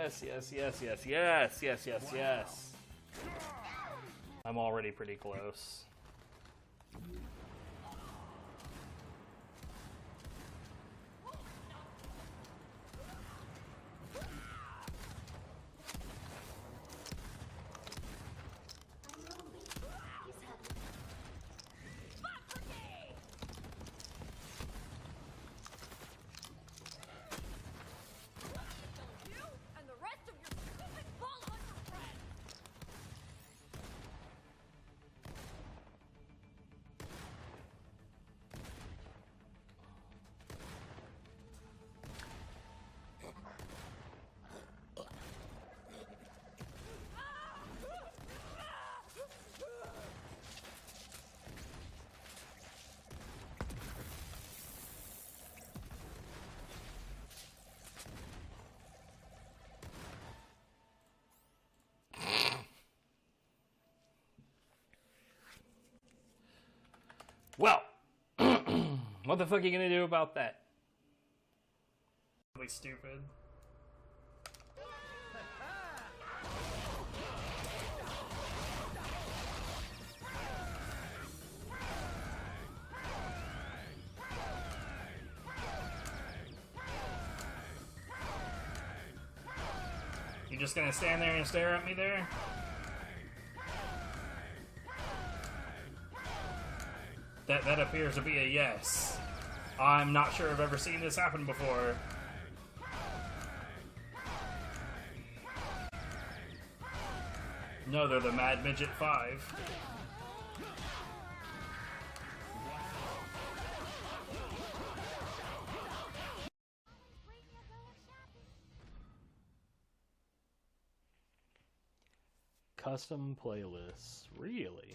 yes, yes, yes, yes, yes, yes, yes, yes. I'm already pretty close. Well, what the fuck are you gonna do about that? Really stupid. You just gonna stand there and stare at me there? That appears to be a yes. I'm not sure I've ever seen this happen before. No, they're the Mad Midget 5. Custom playlists, really?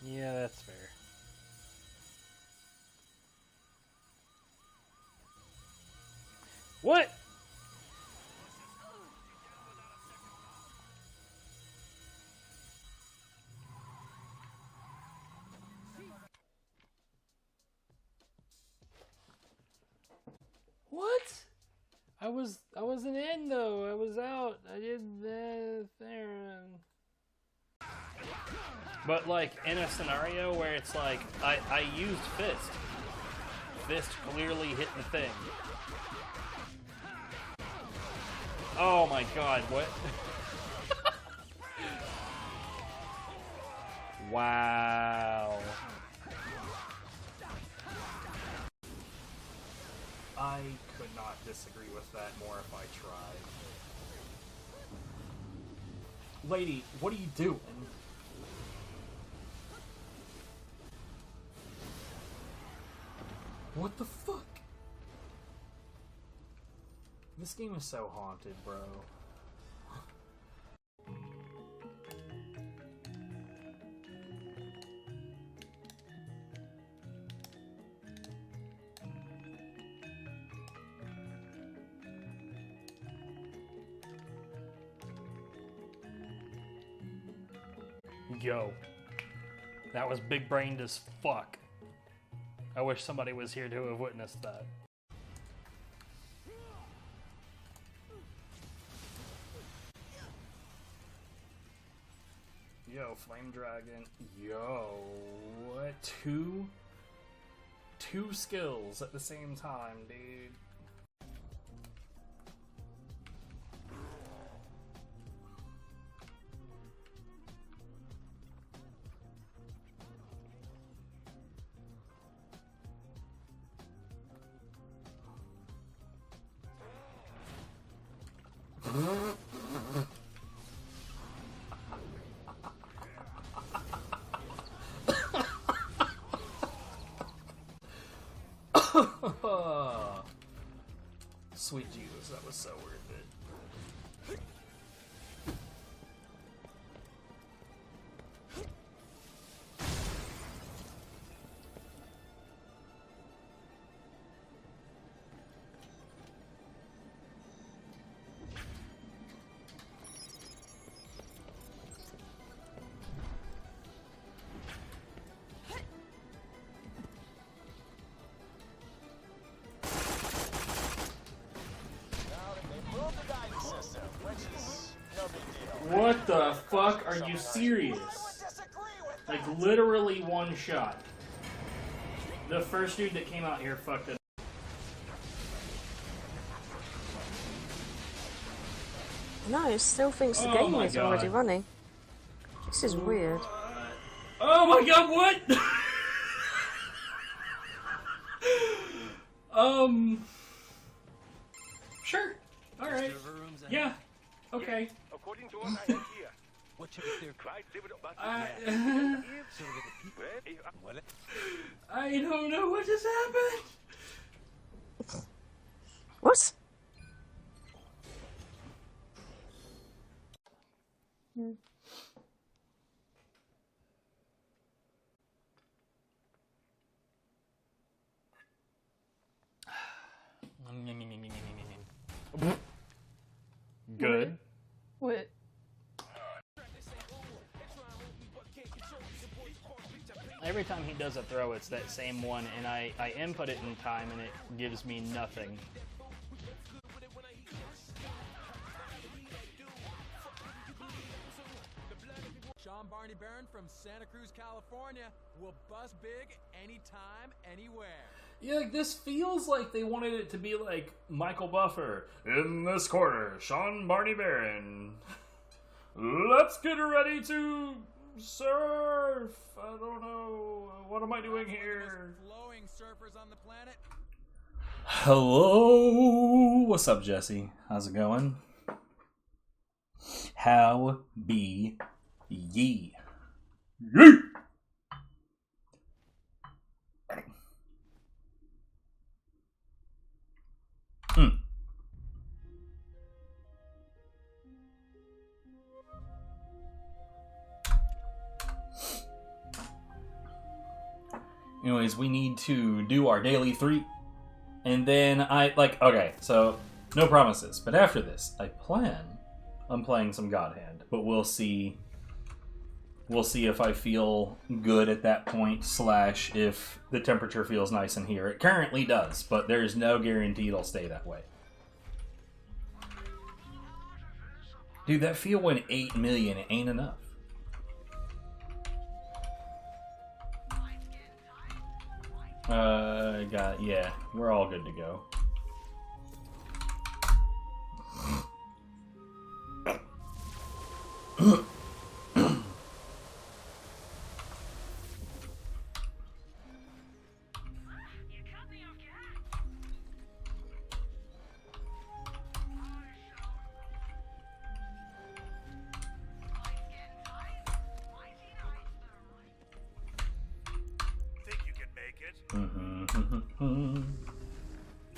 Yeah, that's fair. What? What? I wasn't in though. I was out. I did that there. But like in a scenario where it's like I used fist. Fist clearly hit the thing. Oh my god, what? Wow. I could not disagree with that more if I tried. Lady, what are you doing? What the fuck? This game is so haunted, bro. Yo, that was big-brained as fuck. I wish somebody was here to have witnessed that. Yo, Flame Dragon. Yo, what? Two skills at the same time, dude. Sweet Jesus, that was so worth it. the fuck? Are you serious? Like, literally one shot. The first dude that came out here fucked it. No, it still thinks the game is already running. This is weird. Oh my god, what? Sure. Alright. Yeah. Okay. According to what I have here, I don't know what just happened. What? Good. What? Every time he does a throw, it's that same one, and I input it in time, and it gives me nothing. Sean Barney Barron from Santa Cruz, California will bust big anytime, anywhere. Yeah, like, this feels like they wanted it to be like Michael Buffer. In this corner, Sean Barney Barron. Let's get ready to surf. I don't know. What am I doing here? Flowing surfers on the planet. Hello. What's up, Jesse? How's it going? How be ye? Yee! Anyways, we need to do our daily 3. And then okay, so no promises. But after this, I plan on playing some God Hand. But we'll see. We'll see if I feel good at that point, / if the temperature feels nice in here. It currently does, but there's no guarantee it'll stay that way. Dude, that feel when 8 million ain't enough. Yeah, we're all good to go.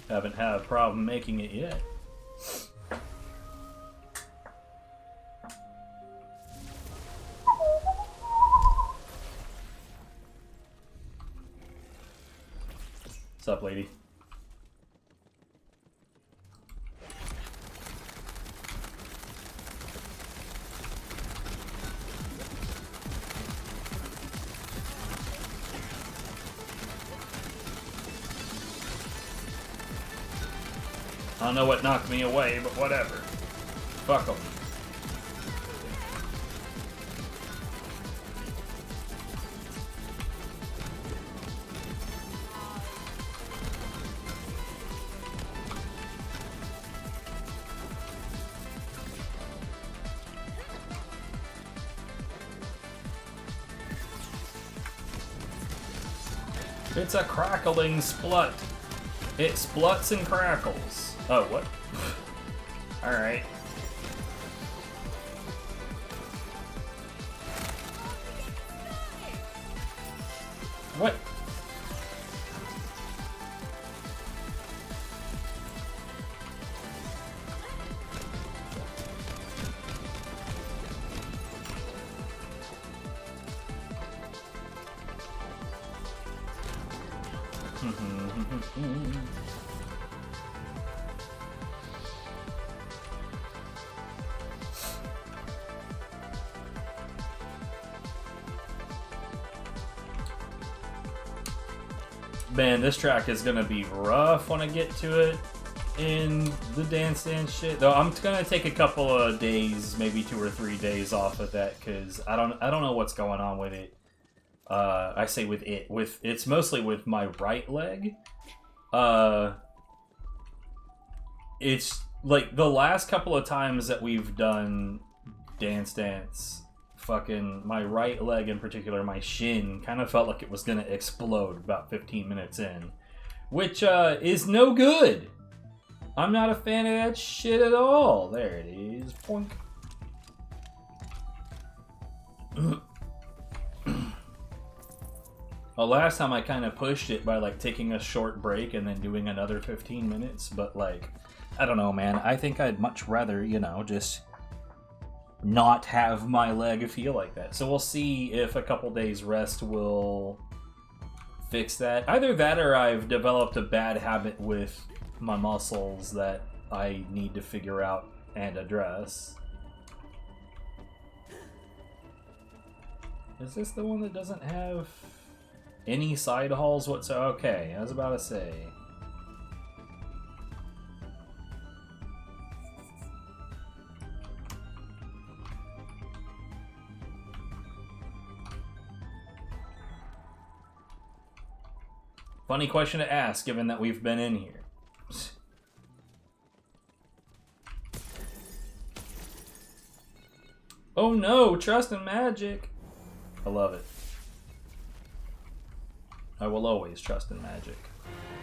Haven't had a problem making it yet. What's up, lady? I don't know what knocked me away, but whatever. Fuck them. It's a crackling splut. It spluts and crackles. Oh, what? Alright. What? Man, this track is gonna be rough when I get to it. in the Dance Dance shit. Though I'm gonna take a couple of days, maybe 2 or 3 days off of that, because I don't know what's going on with it. I say with it. It's mostly with my right leg. It's like the last couple of times that we've done Dance Dance, fucking my right leg in particular, my shin, kind of felt like it was gonna explode about 15 minutes in. Which is no good. I'm not a fan of that shit at all. There it is. Poink. Well, last time I kind of pushed it by like taking a short break and then doing another 15 minutes, but like, I don't know, man. I think I'd much rather, you know, just not have my leg feel like that. So we'll see if a couple days rest will fix that. Either that or I've developed a bad habit with my muscles that I need to figure out and address. Is this the one that doesn't have any side halls whatsoever? Okay, I was about to say. Funny question to ask, given that we've been in here. Oh no, trust in magic. I love it. I will always trust in magic.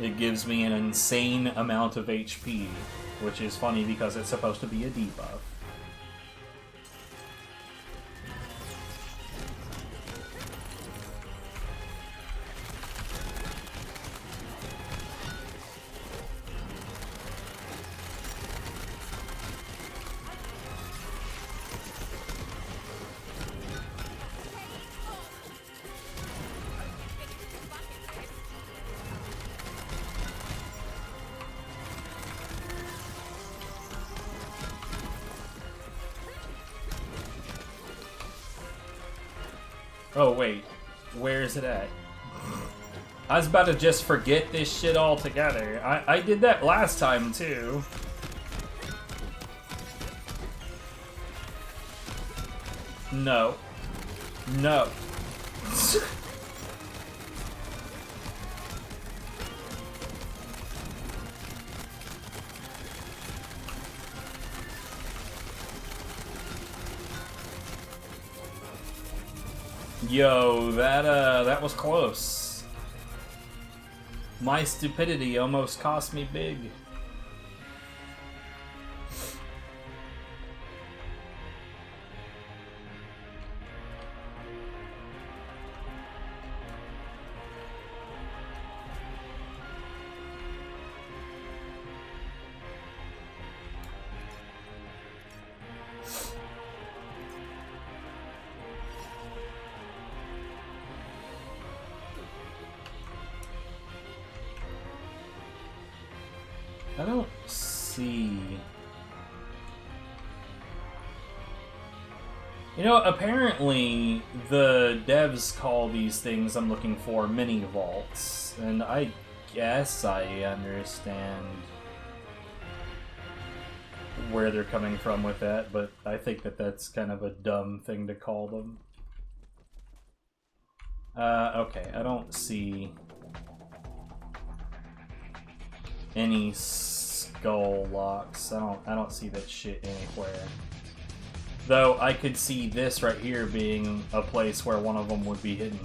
It gives me an insane amount of HP, which is funny because it's supposed to be a debuff. Oh wait, where is it at? I was about to just forget this shit altogether. I did that last time too. No. No. Yo, that was close. My stupidity almost cost me big. I don't see... You know, apparently the devs call these things I'm looking for mini vaults, and I guess I understand where they're coming from with that, but I think that that's kind of a dumb thing to call them. Okay, I don't see any skull locks. I don't see that shit anywhere. Though I could see this right here being a place where one of them would be hidden.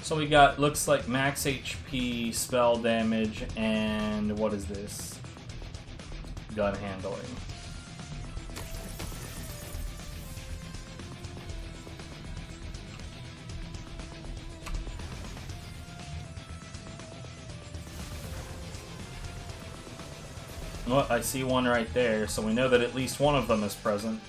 So we got, looks like max HP, spell damage, and what is this? Gun handling. Well, I see one right there, so we know that at least one of them is present.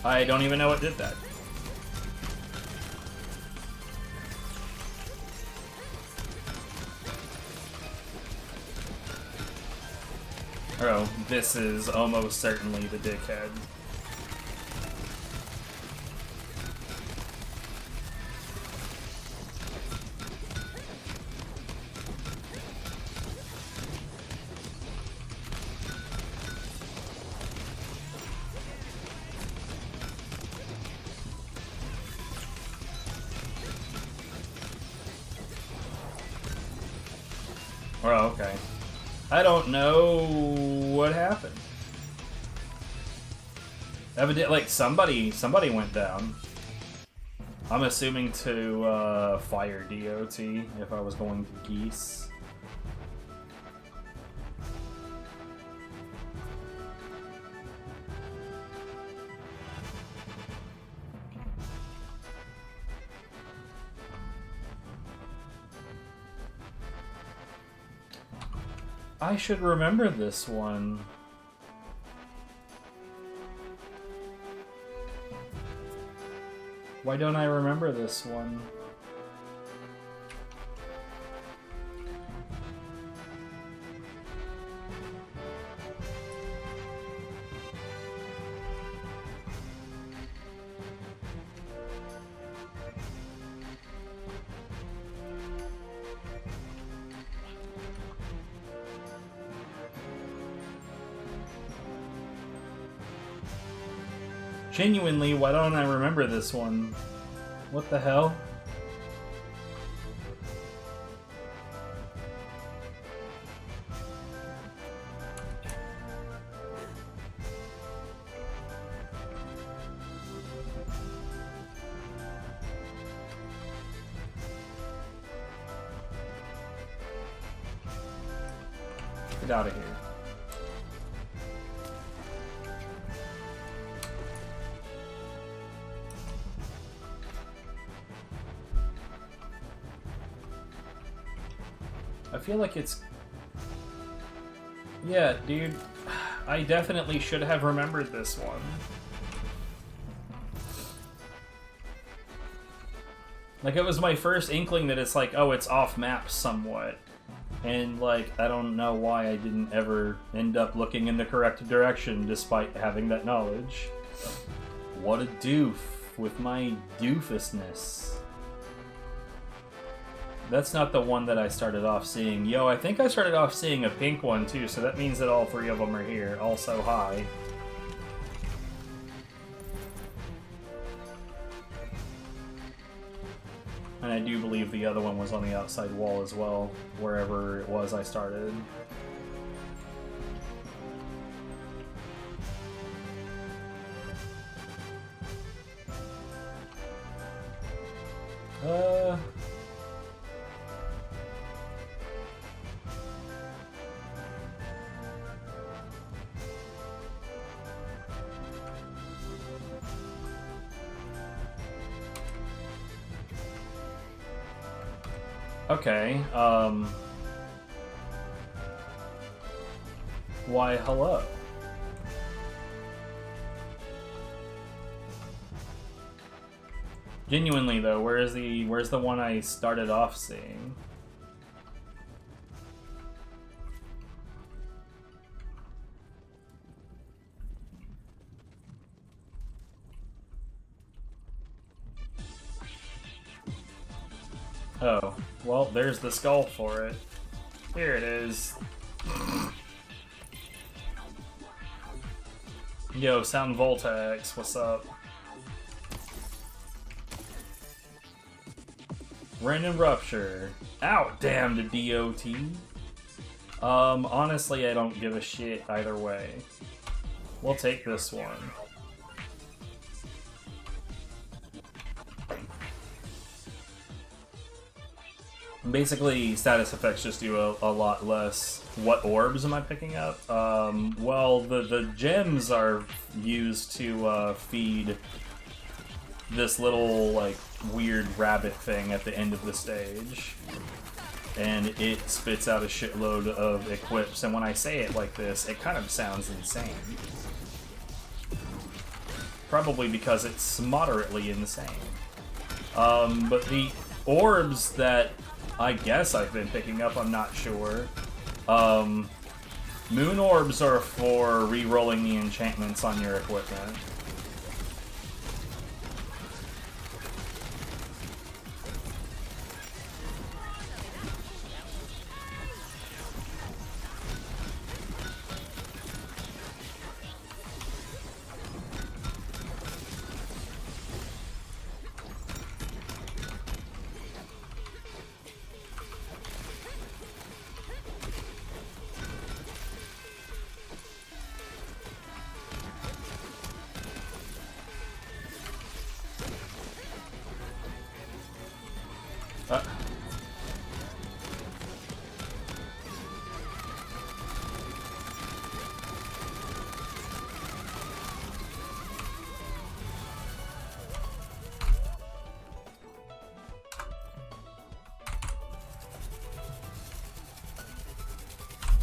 I don't even know what did that. Oh, this is almost certainly the dickhead. Oh, okay. I don't know what happened. Evidently, like somebody went down. I'm assuming to fire DOT if I was going to geese. I should remember this one. Why don't I remember this one? Genuinely, why don't I remember this one? What the hell? Get out of here. I feel like it's... Yeah, dude. I definitely should have remembered this one. Like, it was my first inkling that it's like, oh, it's off map somewhat. And, like, I don't know why I didn't ever end up looking in the correct direction despite having that knowledge. What a doof with my doofusness. That's not the one that I started off seeing. Yo, I think I started off seeing a pink one too, so that means that all three of them are here. Also, hi. And I do believe the other one was on the outside wall as well, wherever it was I started. Okay, why, hello. Genuinely though, where's the one I started off seeing? Oh, well, there's the skull for it. Here it is. Yo, Sound Voltax, what's up? Random Rupture. Ow, damn the DOT. Honestly, I don't give a shit either way. We'll take this one. Basically, status effects just do a lot less. What orbs am I picking up? Well, the gems are used to feed this little, like, weird rabbit thing at the end of the stage. And it spits out a shitload of equips, and when I say it like this, it kind of sounds insane. Probably because it's moderately insane. But the orbs that I guess I've been picking up, I'm not sure. Moon orbs are for re-rolling the enchantments on your equipment.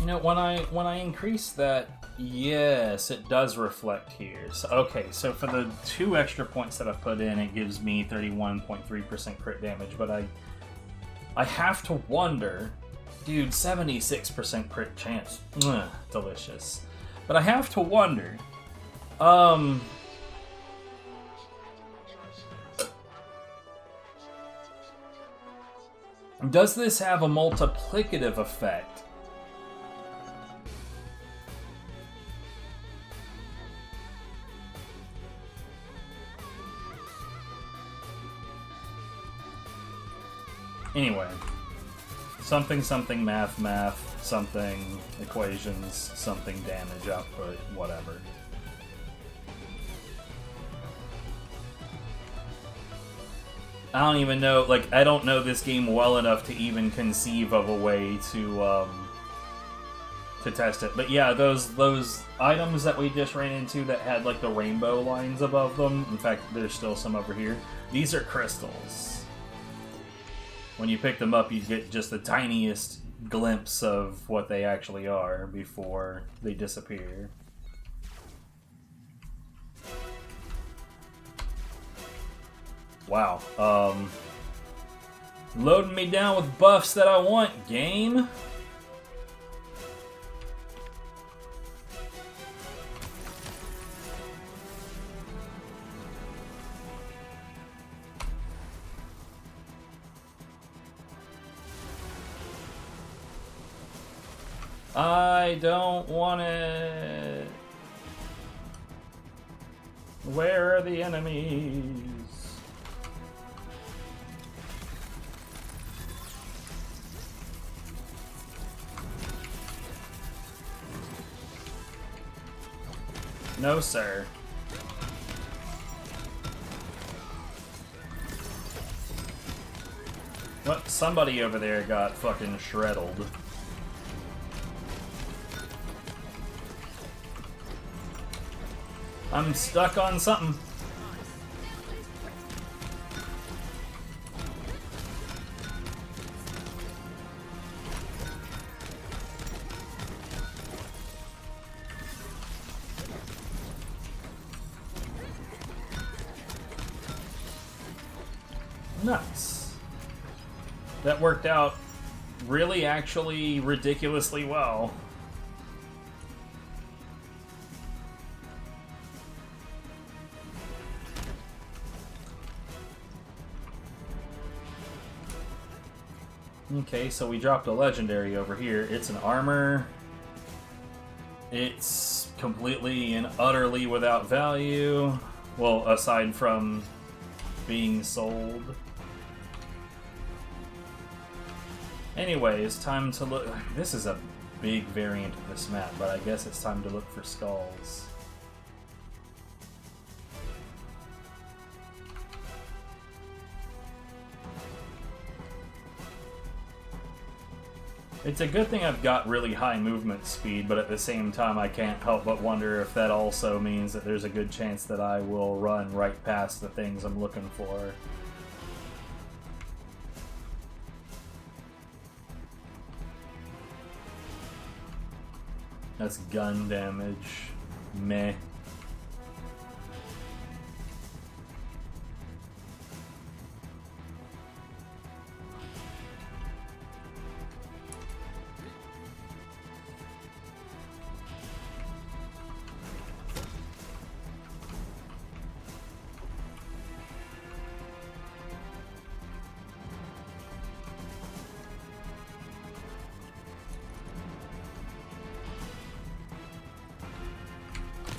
You know, when I increase that, yes, it does reflect here. So, okay, so for the 2 extra points that I put in, it gives me 31.3% crit damage, but I have to wonder, dude, 76% crit chance, delicious. But I have to wonder, does this have a multiplicative effect? Anyway, something math, something equations, something damage output, whatever. I don't even know, like, I don't know this game well enough to even conceive of a way to test it. But yeah, those items that we just ran into that had, like, the rainbow lines above them, in fact, there's still some over here, these are crystals. When you pick them up, you get just the tiniest glimpse of what they actually are before they disappear. Wow. Loading me down with buffs that I want, game. I don't want it. Where are the enemies? No, sir. What? Somebody over there got fucking shredded. I'm stuck on something. Nice. That worked out really, actually, ridiculously well. Okay, so we dropped a legendary over here. It's an armor. It's completely and utterly without value. Well, aside from being sold. Anyways, time to look. This is a big variant of this map, but I guess it's time to look for skulls. It's a good thing I've got really high movement speed, but at the same time I can't help but wonder if that also means that there's a good chance that I will run right past the things I'm looking for. That's gun damage. Meh.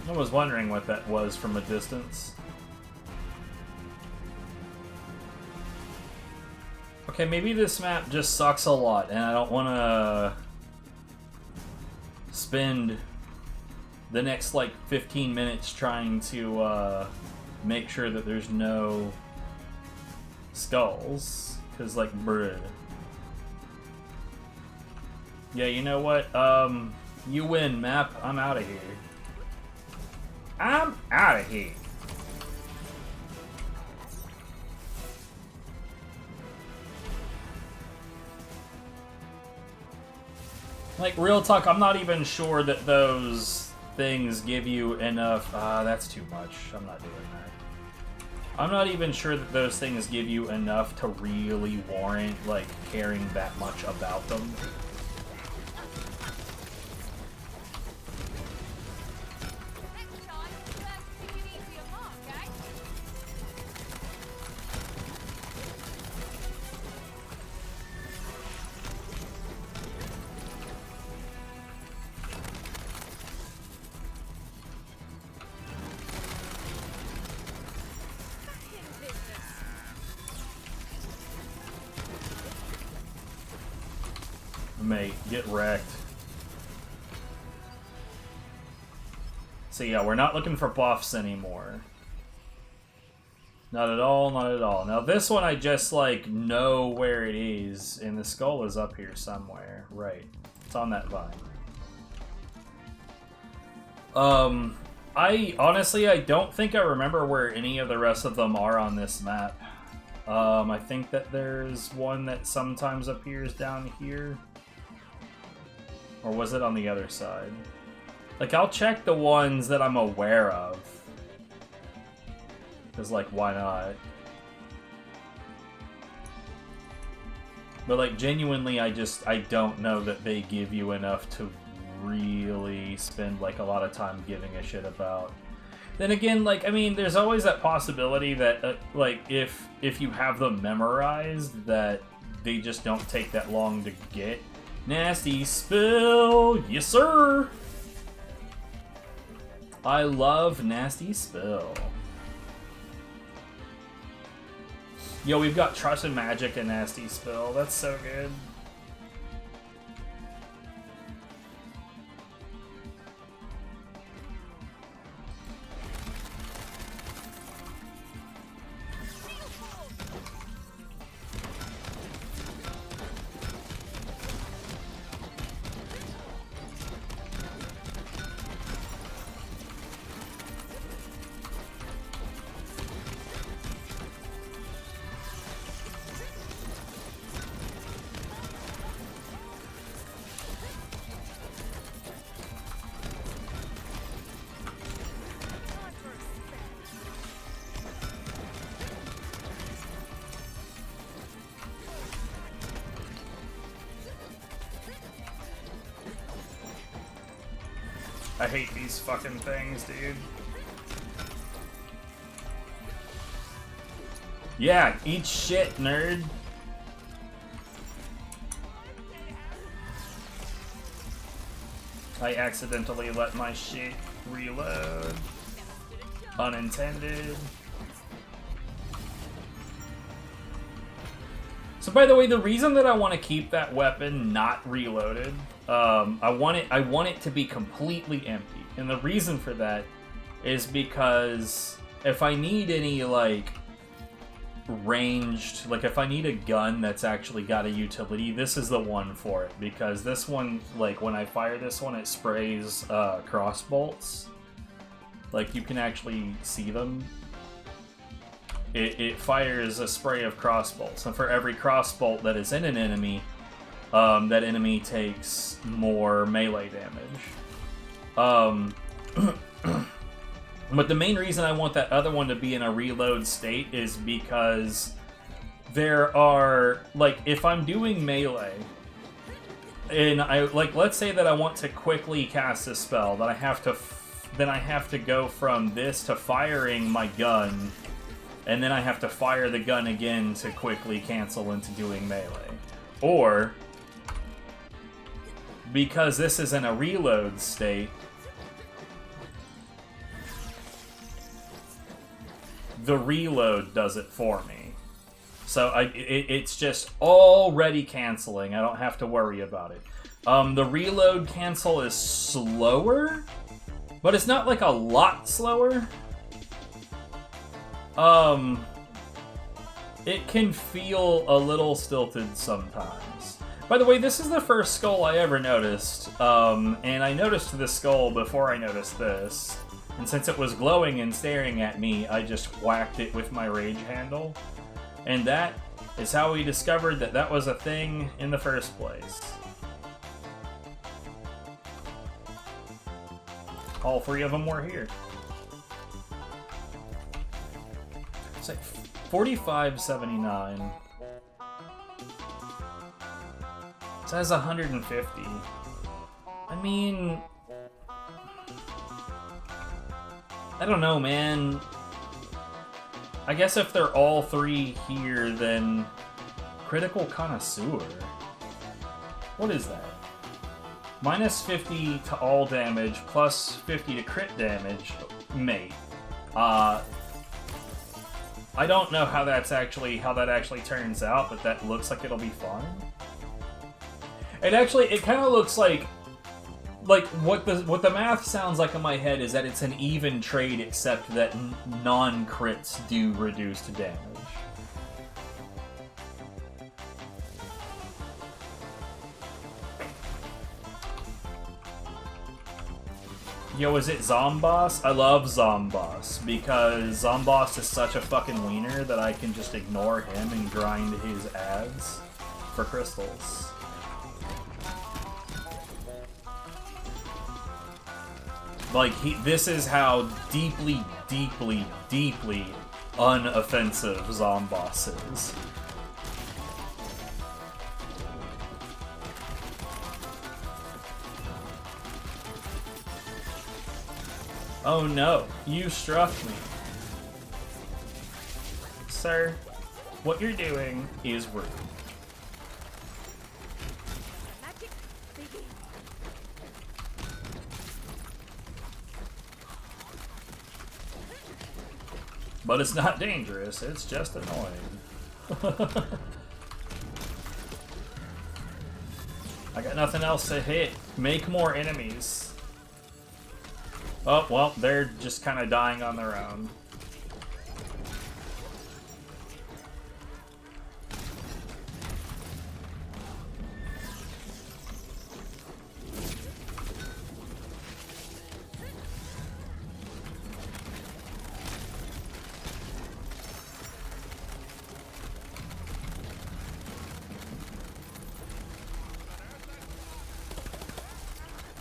I was wondering what that was from a distance. Okay, maybe this map just sucks a lot, and I don't want to spend the next, like, 15 minutes trying to make sure that there's no skulls. Because, like, bruh. Yeah, you know what? You win, map. I'm out of here. I'm out of here. Like, real talk, I'm not even sure that those things give you enough... that's too much. I'm not doing that. I'm not even sure that those things give you enough to really warrant, like, caring that much about them. Mate, get wrecked. So yeah, we're not looking for buffs anymore. Not at all, not at all. Now this one I just, like, know where it is, and the skull is up here somewhere. Right. It's on that vine. I don't think I remember where any of the rest of them are on this map. I think that there's one that sometimes appears down here. Or was it on the other side? Like, I'll check the ones that I'm aware of. Because, like, why not? But, like, genuinely, I don't know that they give you enough to really spend, like, a lot of time giving a shit about. Then again, like, I mean, there's always that possibility that, like, if you have them memorized, that they just don't take that long to get. Nasty spill! Yes, sir! I love nasty spill. Yo, we've got Trust and Magic and Nasty Spill. That's so good. I hate these fucking things, dude. Yeah, eat shit, nerd. I accidentally let my shit reload. Unintended. So by the way, the reason that I want to keep that weapon not reloaded, I want it to be completely empty. And the reason for that is because if I need any, like, ranged, like, if I need a gun that's actually got a utility, this is the one for it. Because this one, like, when I fire this one, it sprays cross bolts. Like, you can actually see them. It fires a spray of crossbolts, and for every crossbolt that is in an enemy, that enemy takes more melee damage. But the main reason I want that other one to be in a reload state is because there are, like, if I'm doing melee, and let's say that I want to quickly cast a spell, that then I have to go from this to firing my gun, and then I have to fire the gun again to quickly cancel into doing melee. Or, because this is in a reload state, the reload does it for me. So it's just already canceling. I don't have to worry about it. The reload cancel is slower, but it's not like a lot slower. It can feel a little stilted sometimes. By the way, this is the first skull I ever noticed, and I noticed this skull before I noticed this. And since it was glowing and staring at me, I just whacked it with my rage handle. And that is how we discovered that that was a thing in the first place. All three of them were here. It's like 45.79. It says 150. I mean, I don't know, man. I guess if they're all three here, then critical connoisseur. What is that? Minus 50 to all damage, plus 50 to crit damage. Mate. I don't know how that actually turns out, but that looks like it'll be fun. It kind of looks like what the math sounds like in my head is that it's an even trade, except that non-crits do reduced damage. Yo, is it Zomboss? I love Zomboss, because Zomboss is such a fucking wiener that I can just ignore him and grind his ads for crystals. Like, this is how deeply, deeply, deeply unoffensive Zomboss is. Oh no, you struck me. Sir, what you're doing is rude. But it's not dangerous, it's just annoying. I got nothing else to hit. Make more enemies. Oh, well, they're just kind of dying on their own.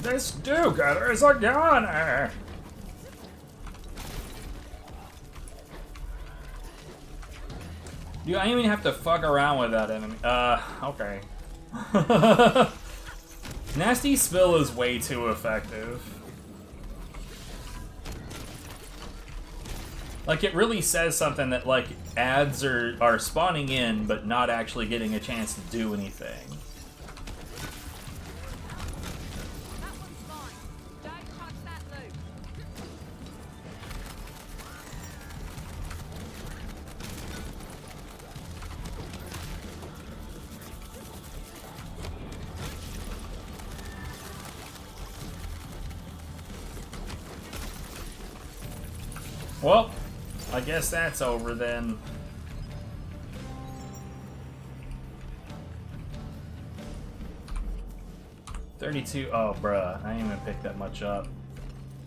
This do-gooder is a goner! Dude, I didn't even have to fuck around with that enemy. Okay. Nasty Spill is way too effective. Like, it really says something that, like, ads are spawning in, but not actually getting a chance to do anything. Well, I guess that's over then. $32. Oh, bruh. I didn't even pick that much up.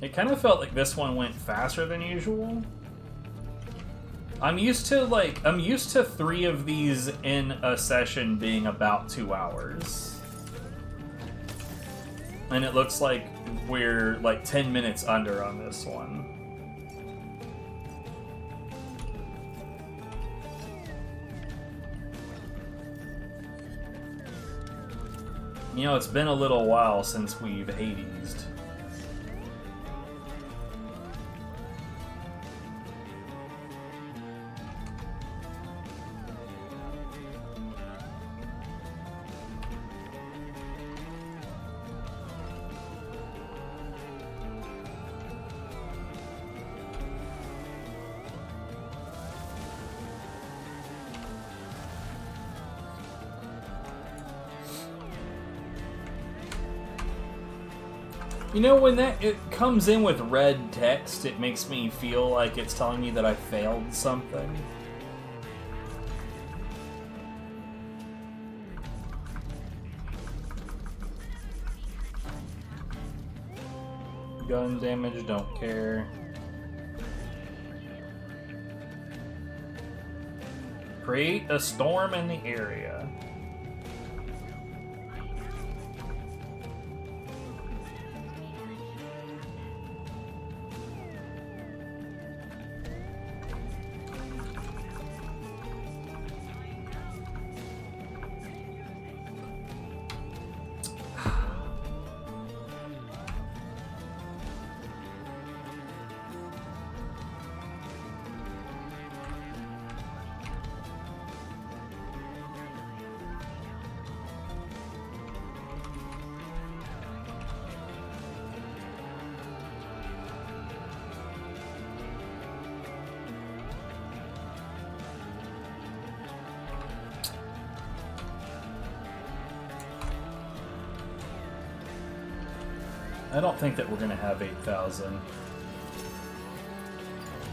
It kind of felt like this one went faster than usual. I'm used to 3 of these in a session being about 2 hours. And it looks like we're like 10 minutes under on this one. You know, it's been a little while since we've 80'd. You know, when it comes in with red text, it makes me feel like it's telling me that I failed something. Gun damage, don't care. Create a storm in the area. I don't think that we're gonna have 8,000.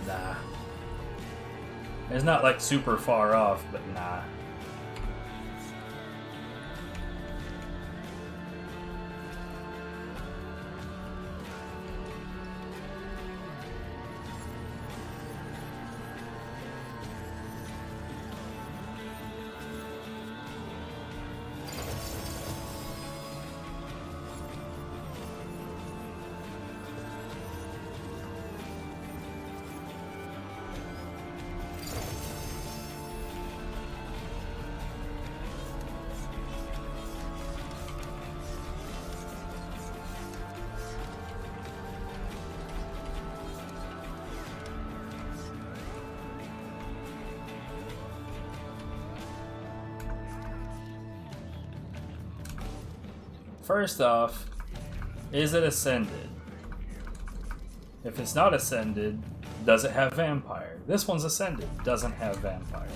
Nah. It's not like super far off, but nah. First off, is it ascended? If it's not ascended, does it have vampire? This one's ascended, doesn't have vampire.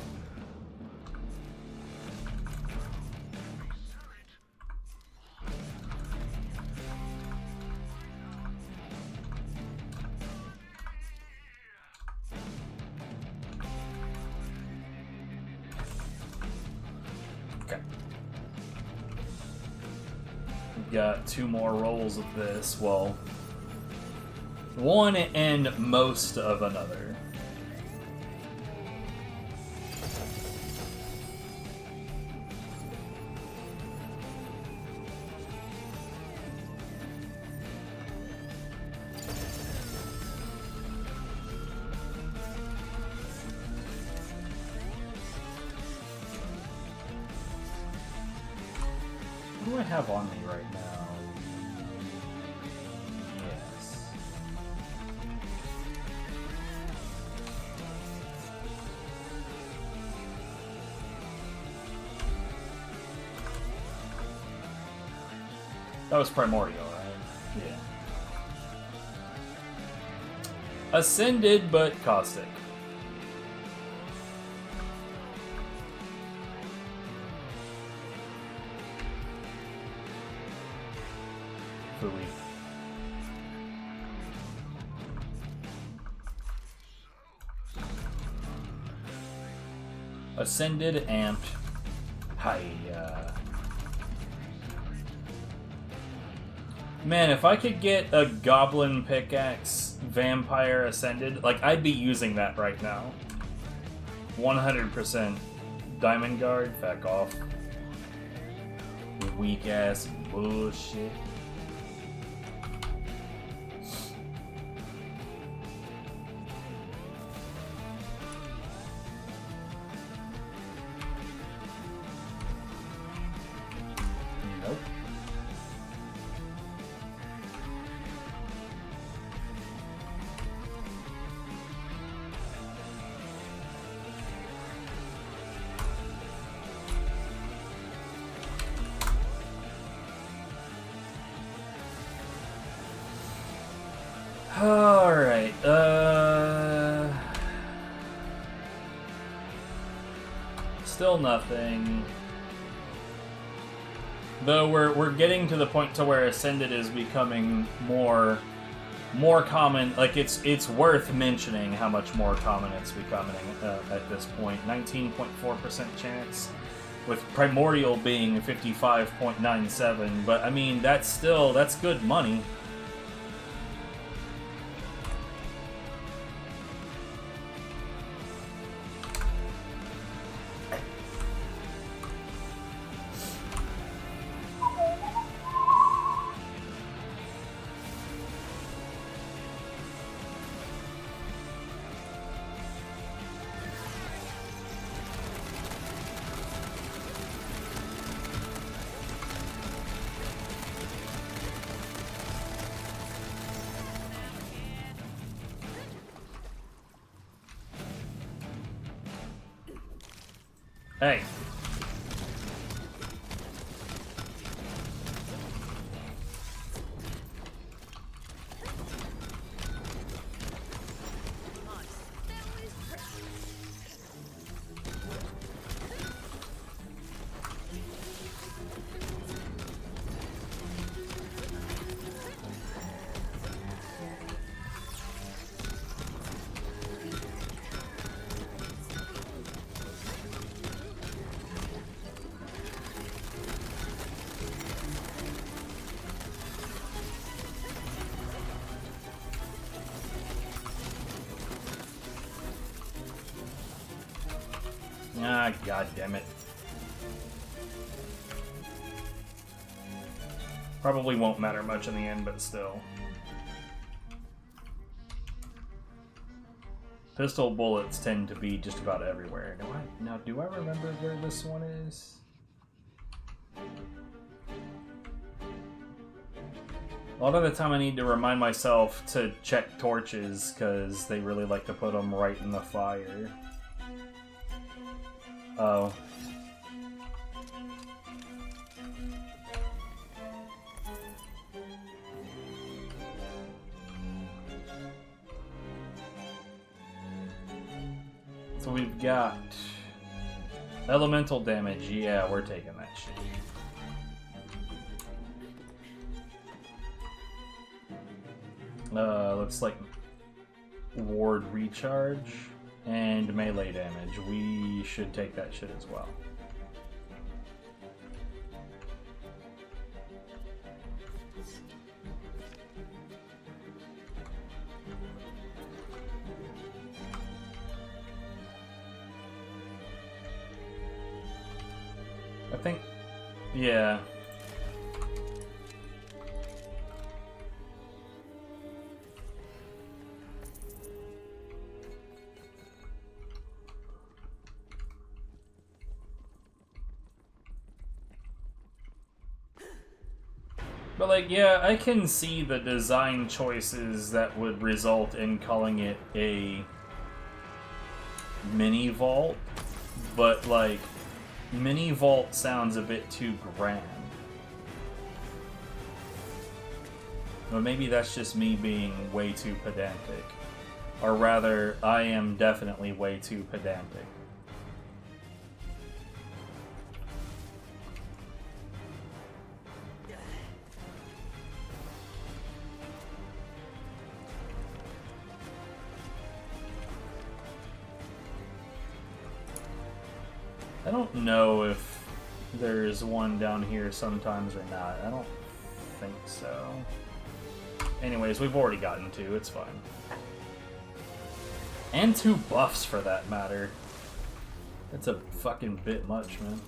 Okay. Got 2 more rolls of this. Well, 1 and most of another. What do I have on me right now? Yes. That was Primordial, right? Yeah. Ascended, but caustic. Fooey. Ascended, amped. Hiya. Man, if I could get a goblin pickaxe vampire ascended, like, I'd be using that right now. 100% diamond guard, back off. Weak ass bullshit. Nope. Alright, still nothing. Though we're getting to the point to where Ascended is becoming more common. Like it's worth mentioning how much more common it's becoming at this point. 19.4% chance, with Primordial being 55.97. But I mean that's good money. Hey. Ah, god damn it. Probably won't matter much in the end, but still. Pistol bullets tend to be just about everywhere. Do I remember where this one is? A lot of the time I need to remind myself to check torches, because they really like to put them right in the fire. Oh. So we've got elemental damage. Yeah, we're taking that shit. Looks like ward recharge and melee damage. We should take that shit as well. I think, yeah. But like, yeah, I can see the design choices that would result in calling it a mini vault, but like, mini vault sounds a bit too grand. But maybe that's just me being way too pedantic. Or rather, I am definitely way too pedantic. I don't know if there's one down here sometimes or not. I don't think so. Anyways, we've already gotten two. It's fine. And 2 buffs for that matter. That's a fucking bit much, man.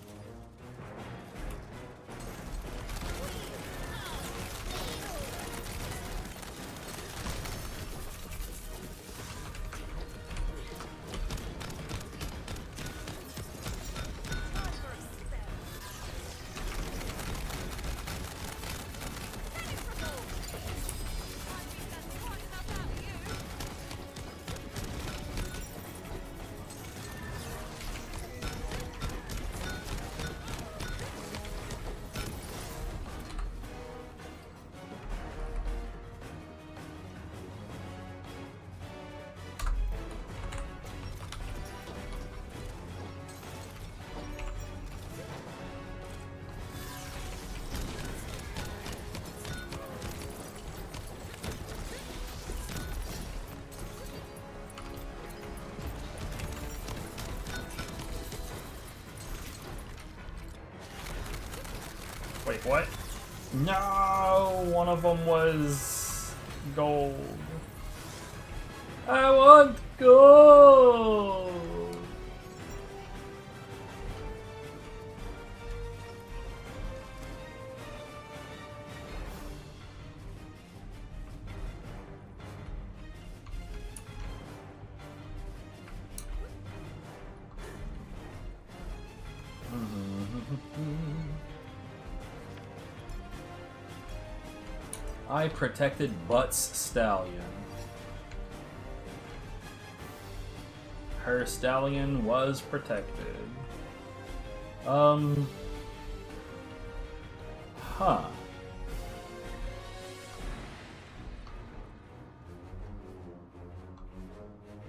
Wait, what? No, one of them was gold. I want gold. I protected Butt's stallion. Her stallion was protected. Huh.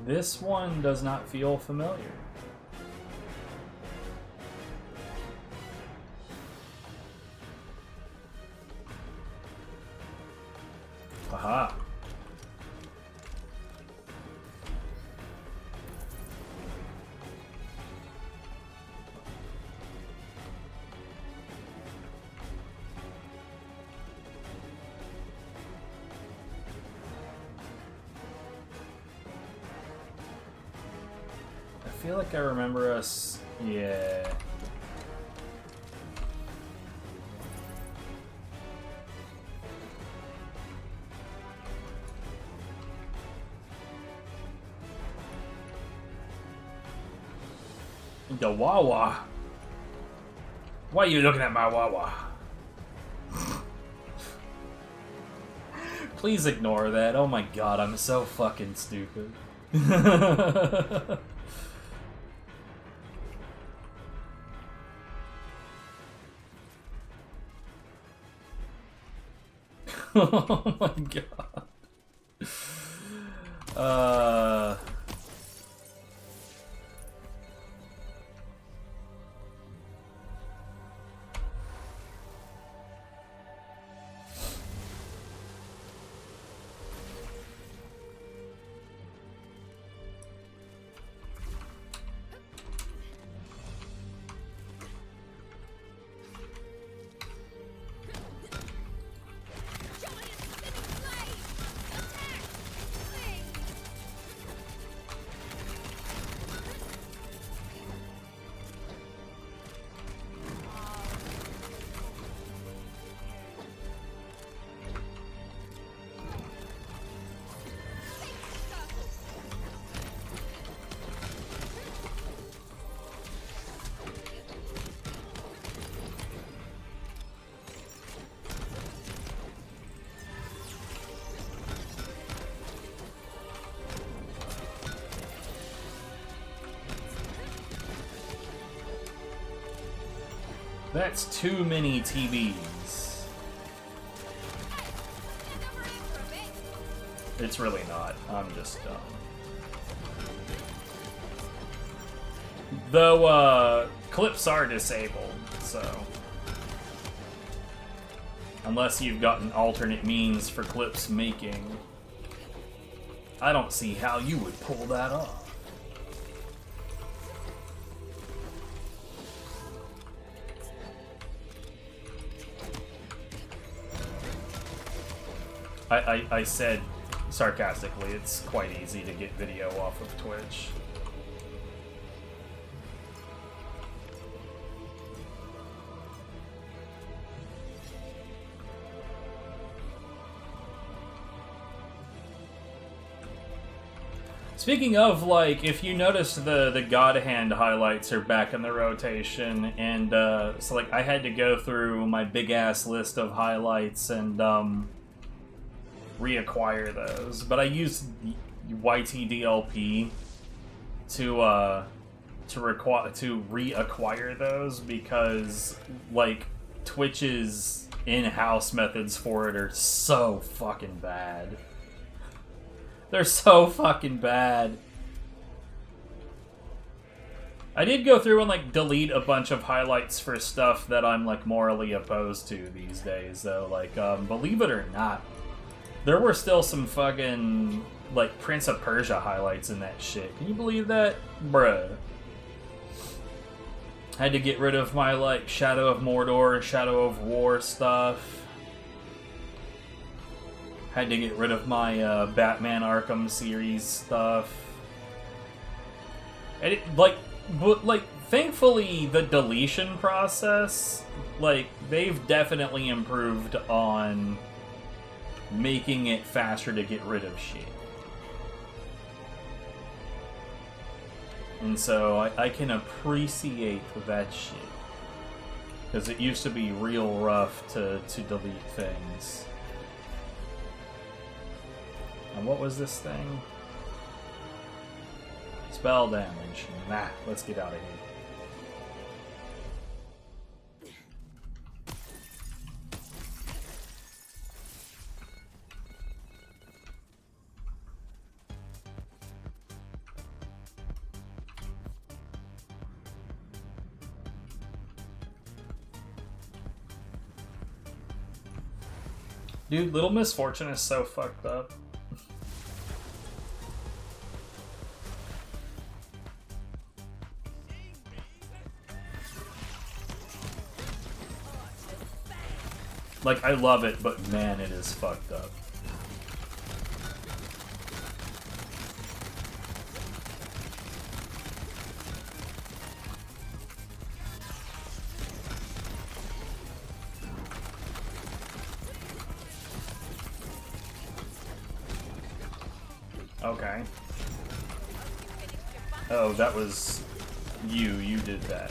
This one does not feel familiar. Aha. I feel like I remember us. Yeah. The Wawa. Why are you looking at my Wawa? Please ignore that. Oh my god, I'm so fucking stupid. Oh my god. That's too many TVs. It's really not. I'm just dumb. Though, clips are disabled, so... Unless you've got an alternate means for clips making, I don't see how you would pull that off. I said sarcastically, it's quite easy to get video off of Twitch. Speaking of, like, if you notice the God Hand highlights are back in the rotation, and so like I had to go through my big ass list of highlights and reacquire those, but I used YTDLP to reacquire those because like Twitch's in-house methods for it are so fucking bad. They're so fucking bad. I did go through and like delete a bunch of highlights for stuff that I'm like morally opposed to these days, though. Like, believe it or not, there were still some fucking, like, Prince of Persia highlights in that shit. Can you believe that? Bruh. Had to get rid of my, like, Shadow of Mordor, Shadow of War stuff. Had to get rid of my Batman Arkham series stuff. And thankfully, the deletion process, like, they've definitely improved on making it faster to get rid of shit. And so I can appreciate that shit. Because it used to be real rough to delete things. And what was this thing? Spell damage. Nah, let's get out of here. Dude, Little Misfortune is so fucked up. Like, I love it, but man, it is fucked up. Okay. Oh, that was you. You did that.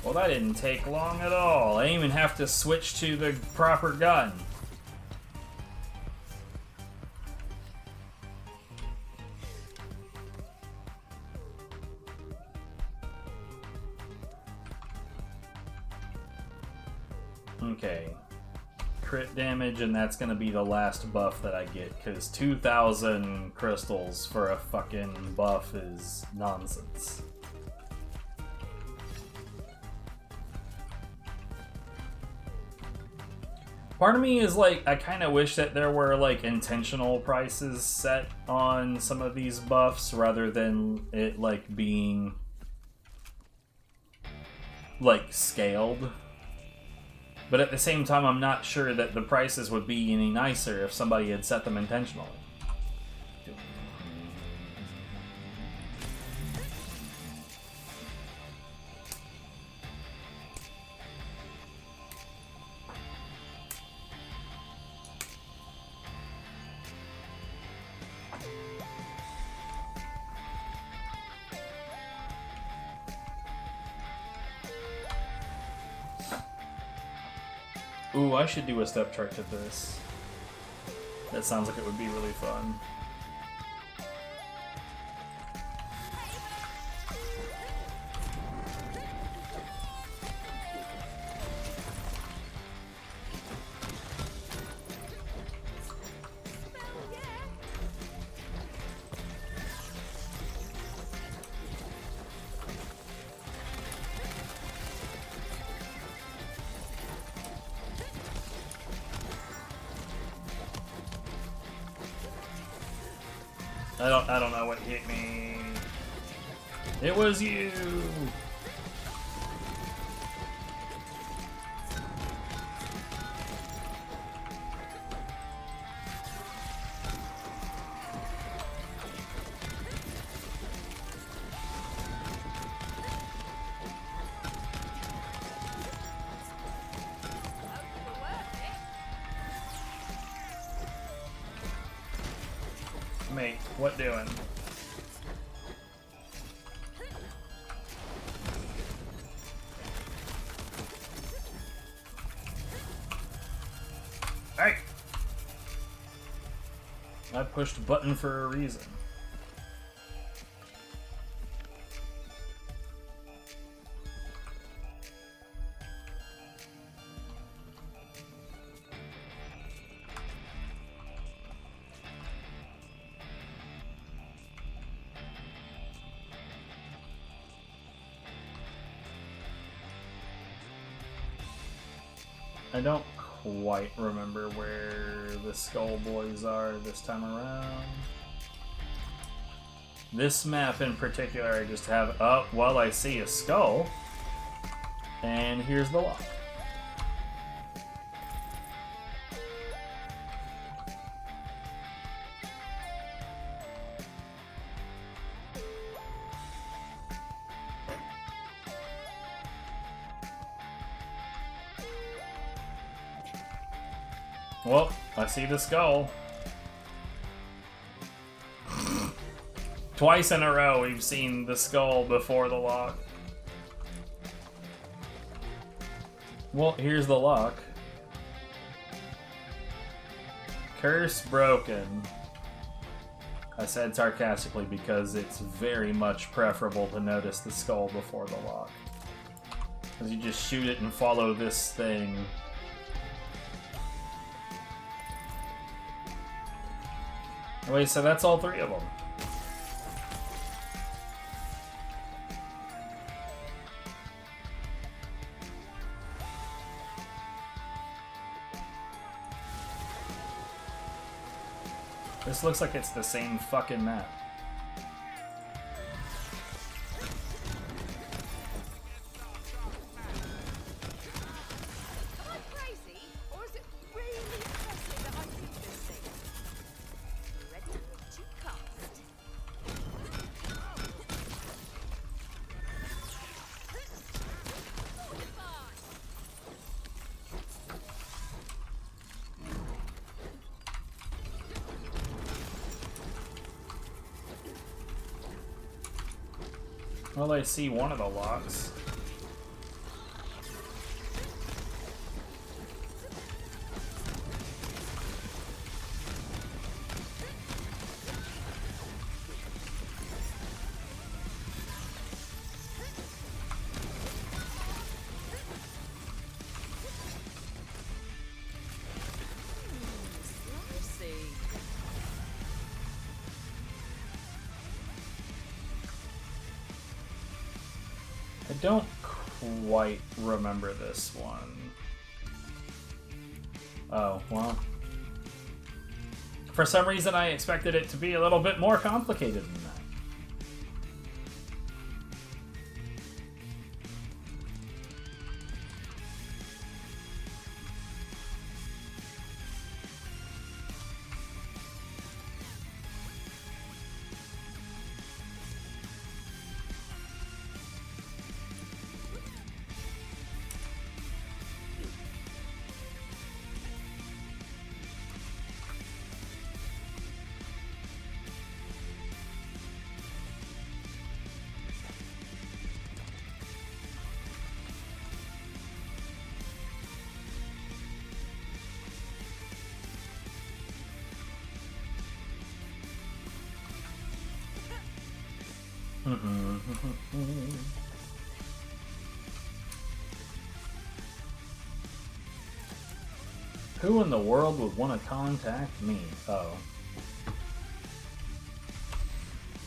Well, that didn't take long at all. I didn't even have to switch to the proper gun. Okay. Crit damage, and that's gonna be the last buff that I get, because 2,000 crystals for a fucking buff is nonsense. Part of me is like, I kind of wish that there were like intentional prices set on some of these buffs rather than it like being like scaled. But at the same time, I'm not sure that the prices would be any nicer if somebody had set them intentionally. Ooh, I should do a step trick to this. That sounds like it would be really fun. I don't know what hit me. It was you. Mate, what doing? Hey! I pushed button for a reason. I don't quite remember where the Skull Boys are this time around. This map in particular, I just have, oh, well, I see a skull. And here's the lock. Well, I see the skull. Twice in a row we've seen the skull before the lock. Well, here's the lock. Curse broken. I said sarcastically because it's very much preferable to notice the skull before the lock. Because you just shoot it and follow this thing. Wait, so that's all three of them. This looks like it's the same fucking map. Am I crazy, or is it really impressive that I do this thing? Ready to cast. Well, I see one of the locks. I don't quite remember this one. Oh, well. For some reason I expected it to be a little bit more complicated than that. Who in the world would want to contact me? Oh.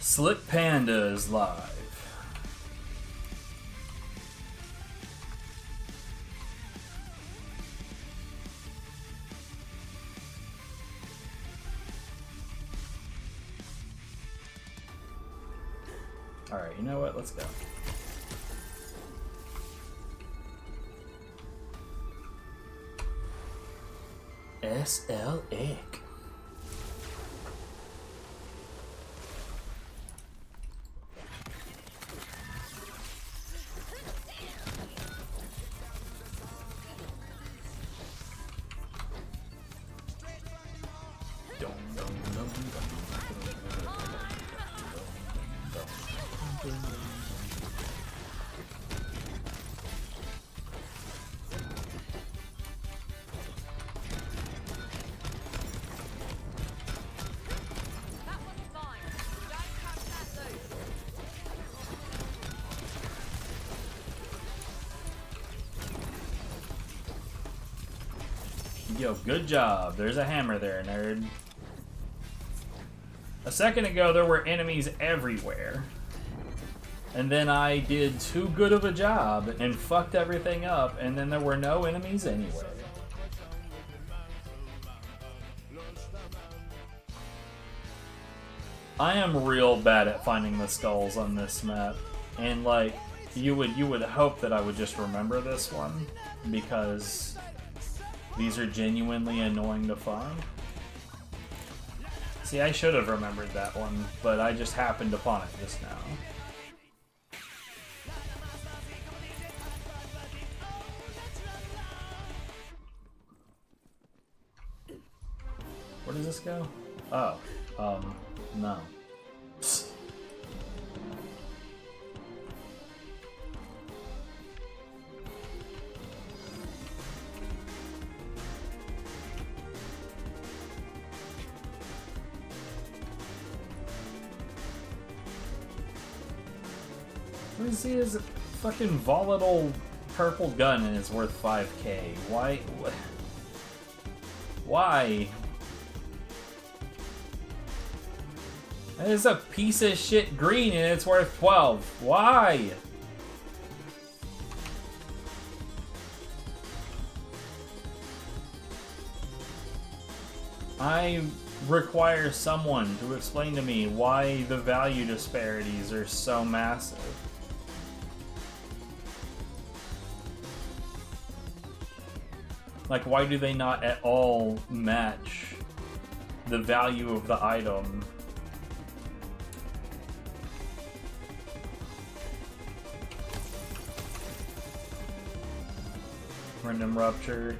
Slick Panda is live. Alright, you know what? Let's go. SL Egg. Yo, good job. There's a hammer there, nerd. A second ago, there were enemies everywhere. And then I did too good of a job and fucked everything up, and then there were no enemies anywhere. I am real bad at finding the skulls on this map, and like you would hope that I would just remember this one because these are genuinely annoying to find. See, I should have remembered that one, but I just happened upon it just now. Where does this go? Oh, no. What is he? Is a fucking volatile purple gun and it's worth 5k. Why? Why? That is a piece of shit green and it's worth 12. Why? I require someone to explain to me why the value disparities are so massive. Like, why do they not at all match the value of the item? Random Rupture,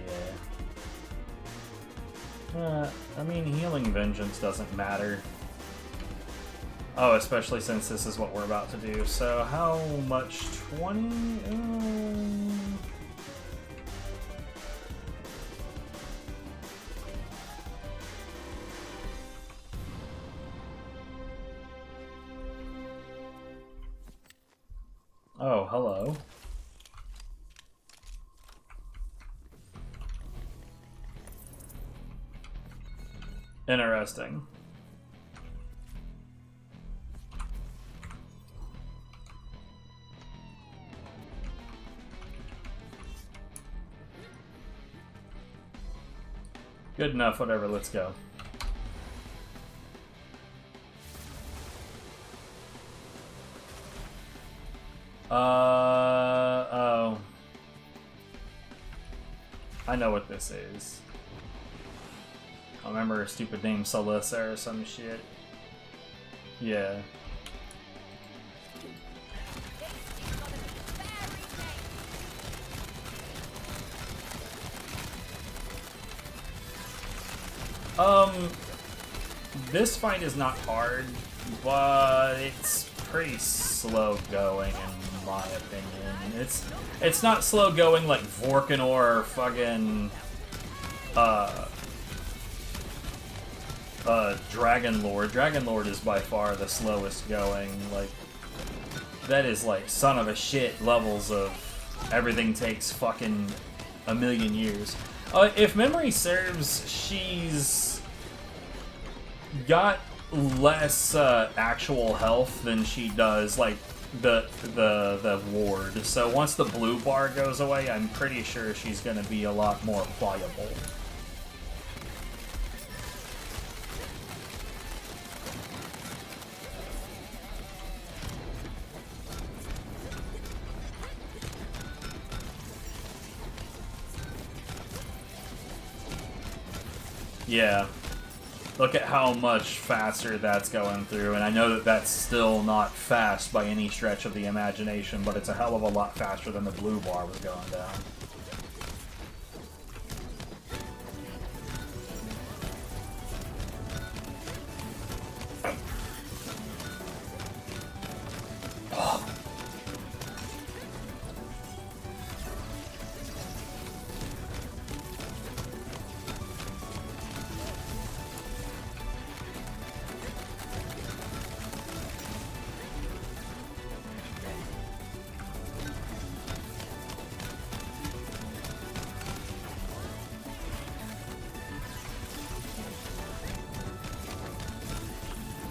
yeah. I mean, Healing Vengeance doesn't matter. Oh, especially since this is what we're about to do. So, how much? 20? Oh, hello. Interesting. Good enough, whatever, let's go. Oh. I know what this is. I remember her stupid name, Salissa or some shit. Yeah. This fight is not hard, but it's pretty slow going in my opinion. It's not slow going like Vorkanor or fucking Dragon Lord. Dragon Lord is by far the slowest going. Like, that is like son of a shit levels of everything takes fucking a million years. If memory serves, she's got less actual health than she does like the ward. So once the blue bar goes away, I'm pretty sure she's gonna be a lot more pliable. Yeah. Look at how much faster that's going through, and I know that that's still not fast by any stretch of the imagination, but it's a hell of a lot faster than the blue bar was going down.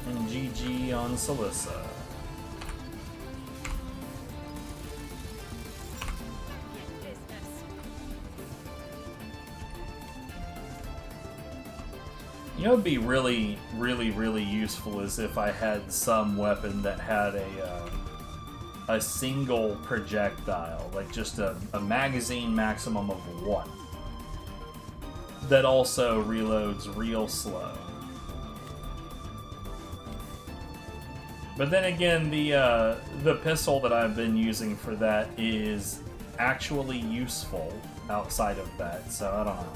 And GG on Salissa. You know, it'd be really, really, really useful is if I had some weapon that had a single projectile, like just a magazine maximum of 1, that also reloads real slow. But then again, the pistol that I've been using for that is actually useful outside of that, so I don't know.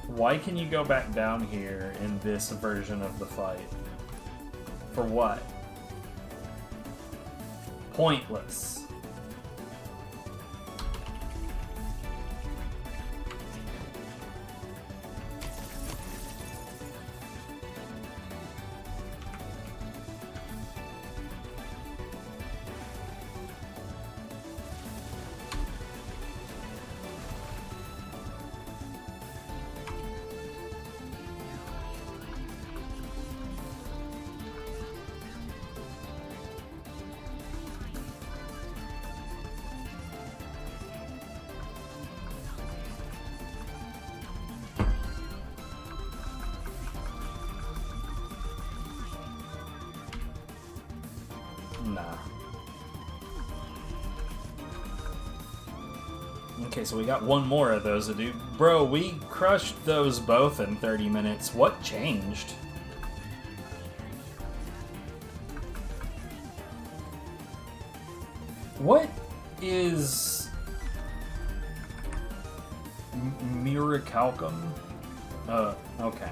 Why can you go back down here in this version of the fight? For what? Pointless. Nah. Okay, so we got one more of those to do. Bro, we crushed those both in 30 minutes. What changed? What is Miracalcum? Okay.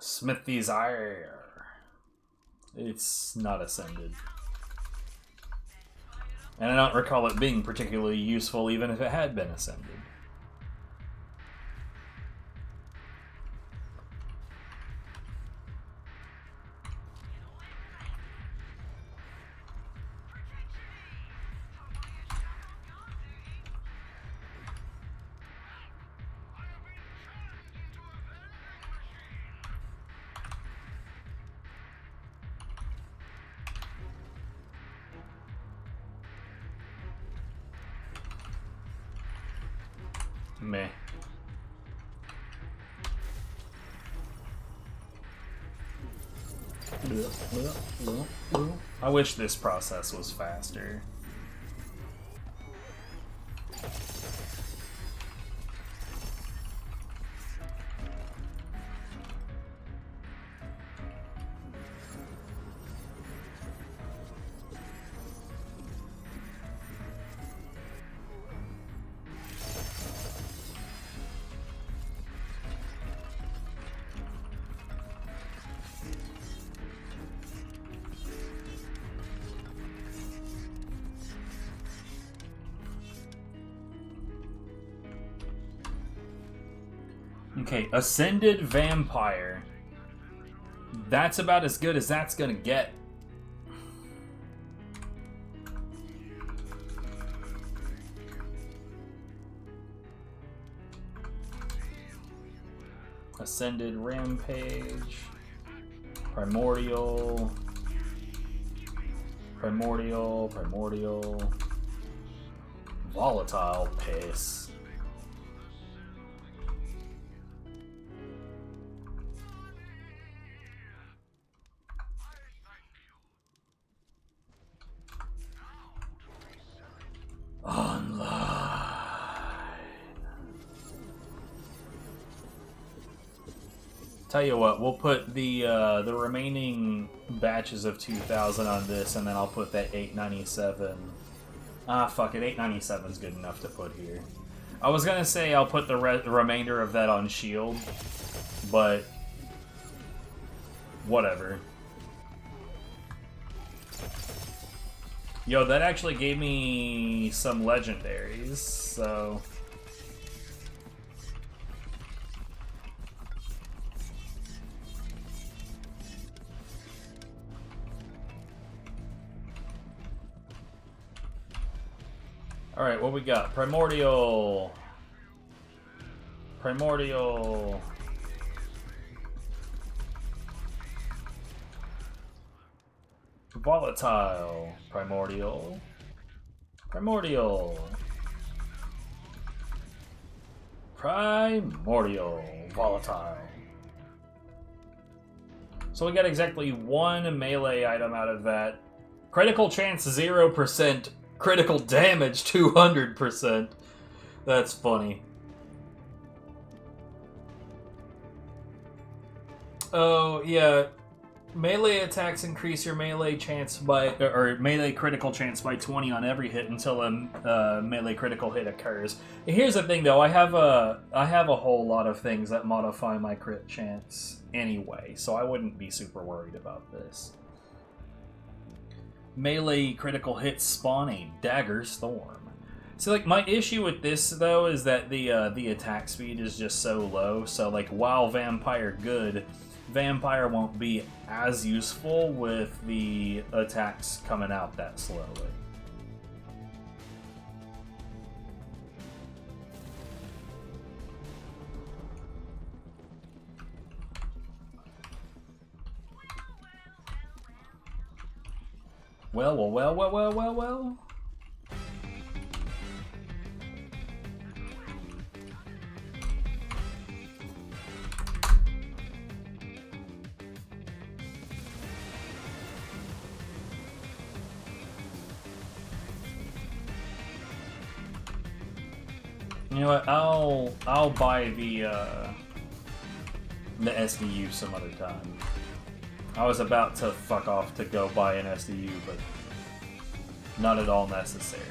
Smithy's Ire. It's not ascended. And I don't recall it being particularly useful even if it had been ascended. Meh. I wish this process was faster. Okay, Ascended Vampire. That's about as good as that's gonna get. Ascended Rampage. Primordial. Primordial. Volatile Pace. Tell you what, we'll put the remaining batches of 2,000 on this, and then I'll put that 897. Ah, fuck it, 897 is good enough to put here. I was gonna say I'll put the remainder of that on shield, but whatever. Yo, that actually gave me some legendaries, so... Alright, what we got? Primordial. Primordial. Volatile. Primordial. Primordial. Primordial. Volatile. So we got exactly one melee item out of that. Critical chance 0%. Critical damage 200%. That's funny. Oh, yeah. Melee attacks increase your melee chance by, or melee critical chance by 20 on every hit until a melee critical hit occurs. Here's the thing, though. I have a whole lot of things that modify my crit chance anyway, so I wouldn't be super worried about this. Melee critical hits spawn a dagger storm. So, like, my issue with this, though, is that the attack speed is just so low. So, like, while Vampire good, Vampire won't be as useful with the attacks coming out that slowly. Well. You know what? I'll buy the SDU some other time. I was about to fuck off to go buy an SDU, but not at all necessary.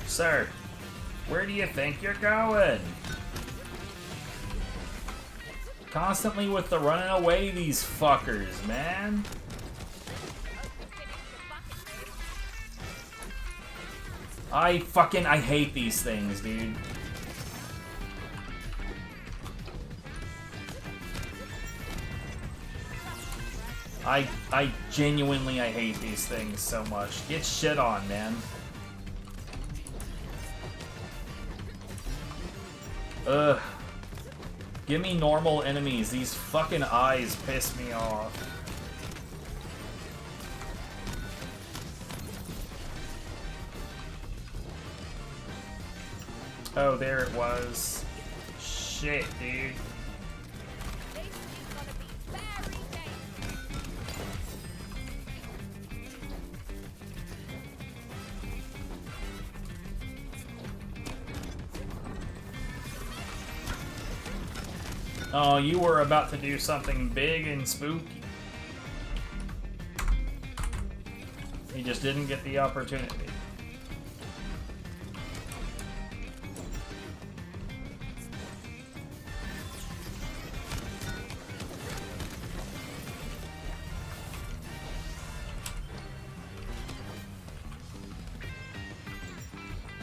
Sir, where do you think you're going? Constantly with the running away, these fuckers, man. I hate these things, dude. I genuinely hate these things so much. Get shit on, man. Ugh. Give me normal enemies. These fucking eyes piss me off. Oh, there it was. Shit, dude. Oh, you were about to do something big and spooky. You just didn't get the opportunity.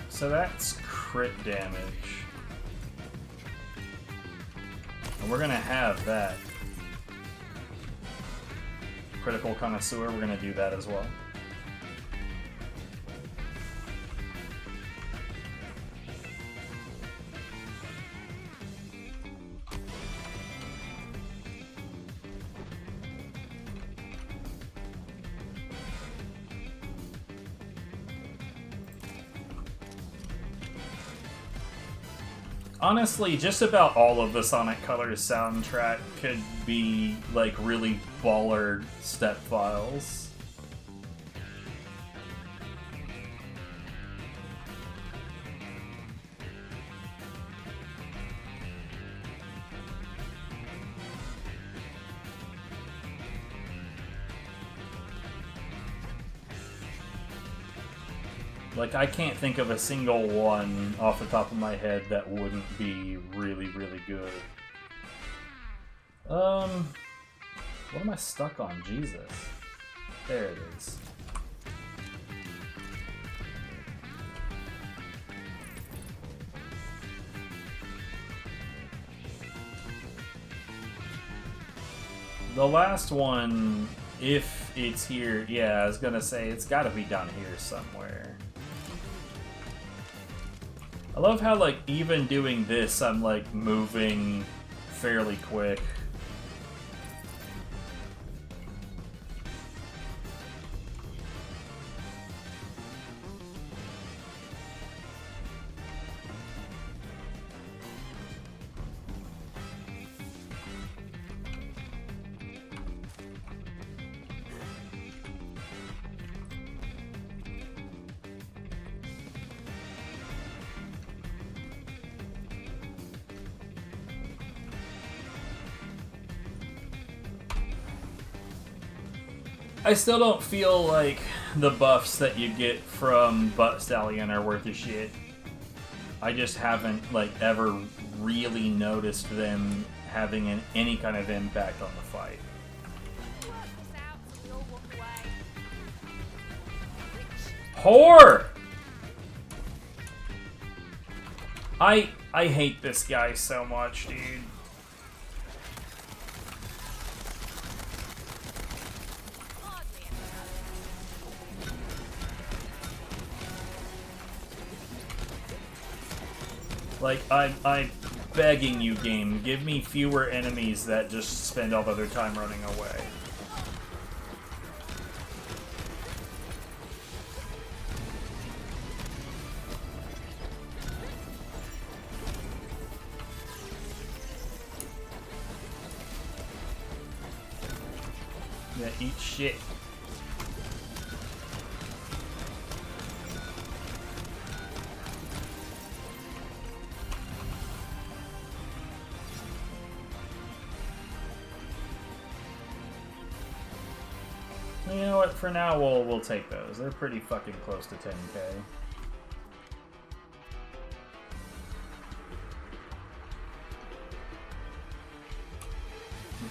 So that's crit damage. And we're gonna have that. Critical Connoisseur, we're gonna do that as well. Honestly, just about all of the Sonic Colors soundtrack could be, like, really baller step files. Like, I can't think of a single one off the top of my head that wouldn't be really, really good. What am I stuck on? Jesus. There it is. The last one, if it's here, yeah, I was gonna say, it's gotta be down here somewhere. I love how, like, even doing this, I'm, like, moving fairly quick. I still don't feel like the buffs that you get from Butt Stallion are worth a shit. I just haven't, like, ever really noticed them having any kind of impact on the fight. Whore! I hate this guy so much, dude. Like, I'm begging you, game, give me fewer enemies that just spend all of their time running away. Yeah, eat shit. You know what? For now, we'll take those. They're pretty fucking close to 10k.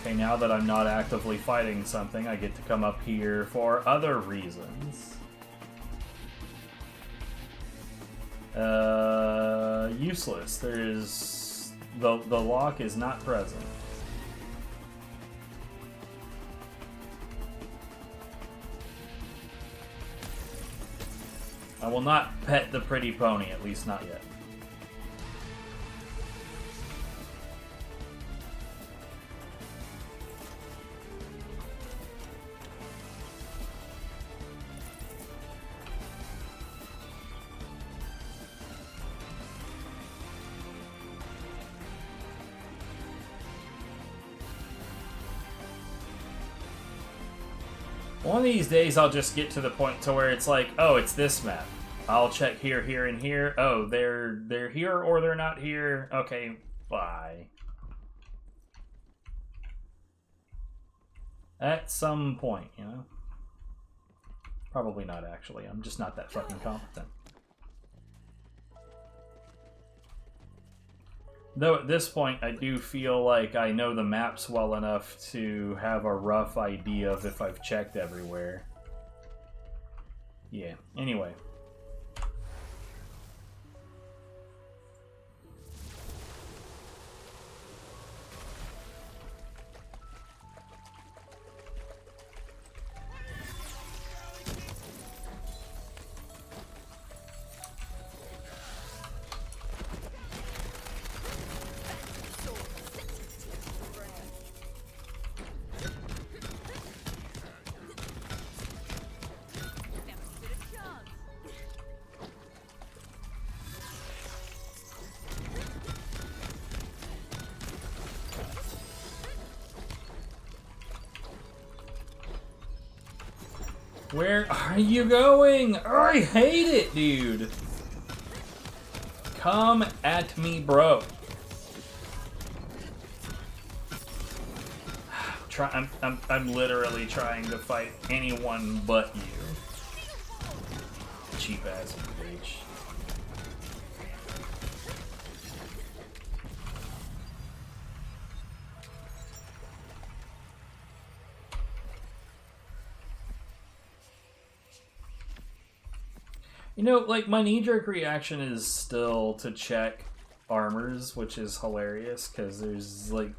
Okay, now that I'm not actively fighting something, I get to come up here for other reasons. Useless. There's... The lock is not present. I will not pet the pretty pony, at least not yet. One of these days I'll just get to the point to where it's like, oh, it's this map. I'll check here, here, and here. Oh, they're here or they're not here. Okay, bye. At some point, you know? Probably not, actually. I'm just not that fucking competent. Though at this point, I do feel like I know the maps well enough to have a rough idea of if I've checked everywhere. Yeah, anyway. Where are you going? I hate it, dude. Come at me, bro. I'm literally trying to fight anyone but you. Cheap ass bitch. You know, like, my knee-jerk reaction is still to check armors, which is hilarious, because there's, like,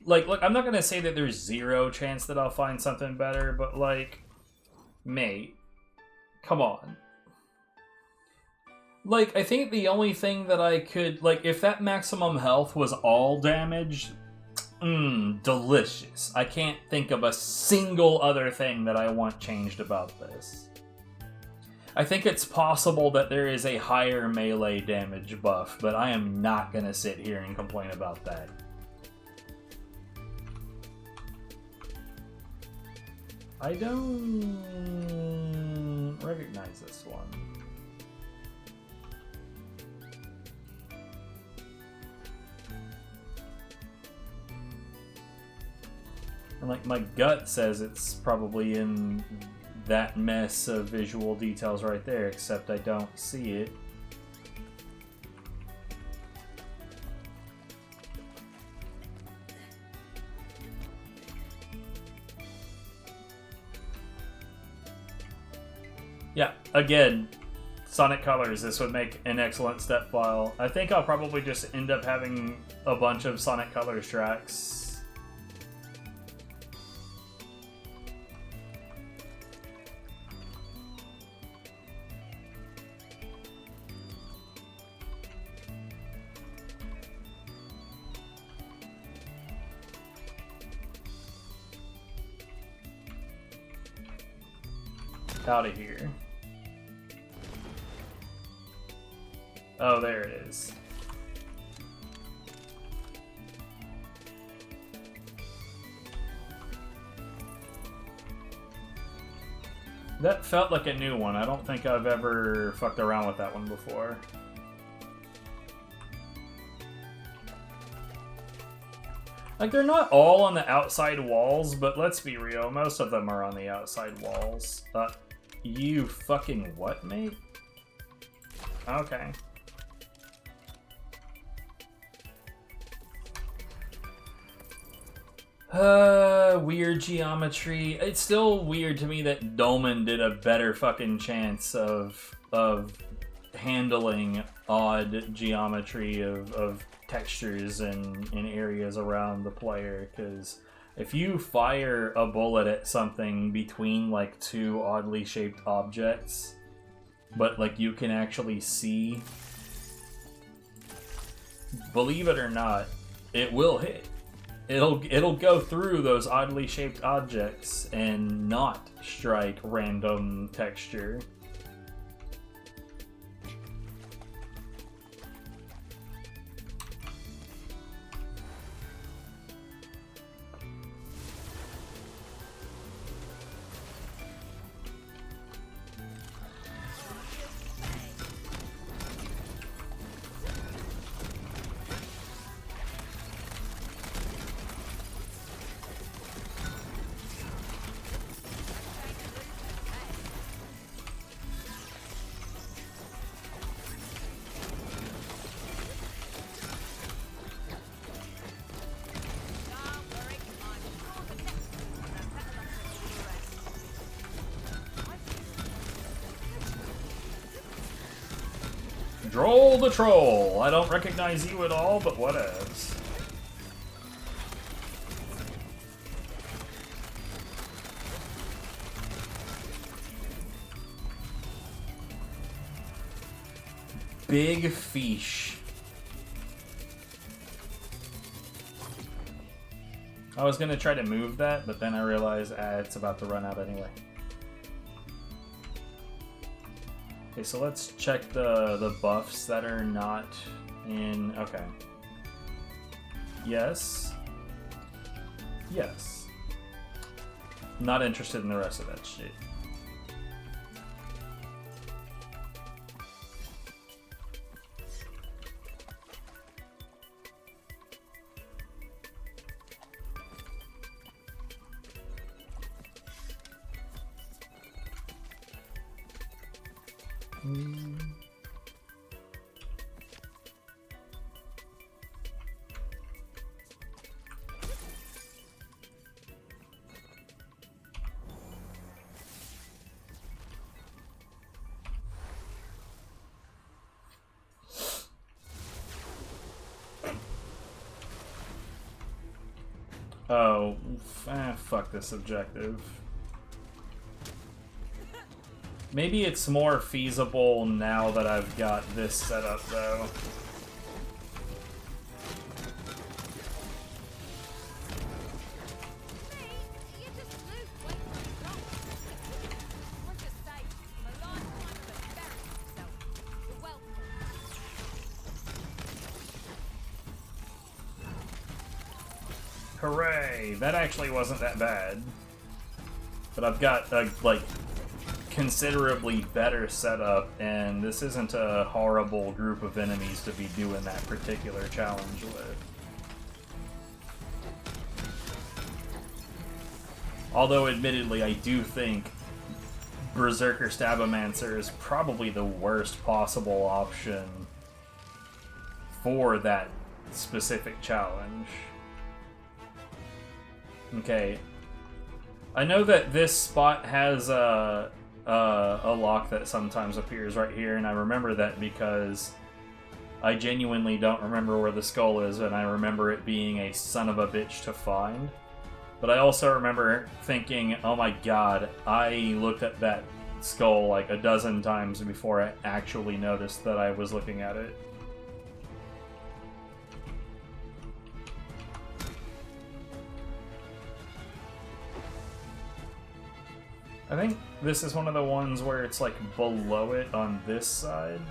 look, I'm not gonna say that there's zero chance that I'll find something better, but, like, mate, come on. Like, I think the only thing that I could, like, if that maximum health was all damage, delicious. I can't think of a single other thing that I want changed about this. I think it's possible that there is a higher melee damage buff, but I am not gonna sit here and complain about that. I don't recognize this one. And like, my gut says it's probably in that mess of visual details right there, except I don't see it. Yeah, again, Sonic Colors, this would make an excellent step file. I think I'll probably just end up having a bunch of Sonic Colors tracks. Out of here. Oh, there it is. That felt like a new one. I don't think I've ever fucked around with that one before. Like, they're not all on the outside walls, but let's be real, most of them are on the outside walls. You fucking what, mate? Okay. Weird geometry. It's still weird to me that Dolmen did a better fucking chance of handling odd geometry of textures in areas around the player, because if you fire a bullet at something between like two oddly shaped objects, but like you can actually see, believe it or not, it will hit. It'll go through those oddly shaped objects and not strike random texture. Droll the Troll. I don't recognize you at all, but whatevs. Big fish. I was gonna try to move that, but then I realized it's about to run out anyway. Okay, so let's check the buffs that are not in... Okay. Yes. Yes. Not interested in the rest of that shit. Oh, fuck this objective. Maybe it's more feasible now that I've got this set up, though. Hooray! That actually wasn't that bad. But I've got a, like, considerably better setup, and this isn't a horrible group of enemies to be doing that particular challenge with. Although, admittedly, I do think Berserker Stabomancer is probably the worst possible option for that specific challenge. Okay. I know that this spot has a lock that sometimes appears right here, and I remember that because I genuinely don't remember where the skull is, and I remember it being a son of a bitch to find. But I also remember thinking, oh my god, I looked at that skull like a dozen times before I actually noticed that I was looking at it. I think this is one of the ones where it's like below it on this side.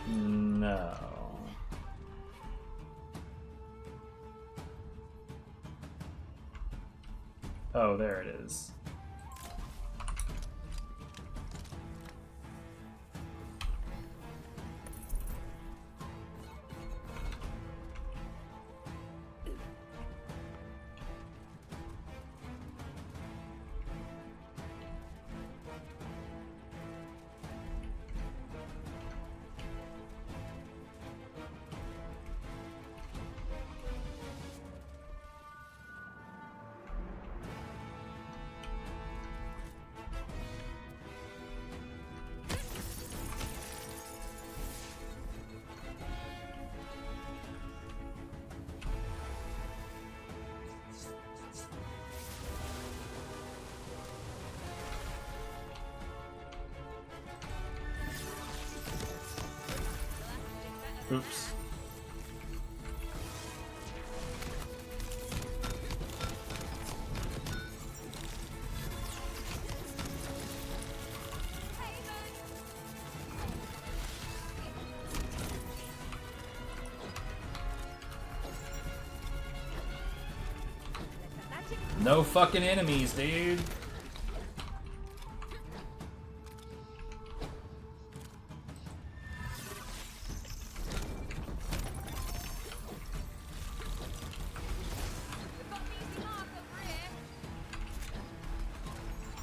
No. Oh, there it is. Oops. No fucking enemies, dude.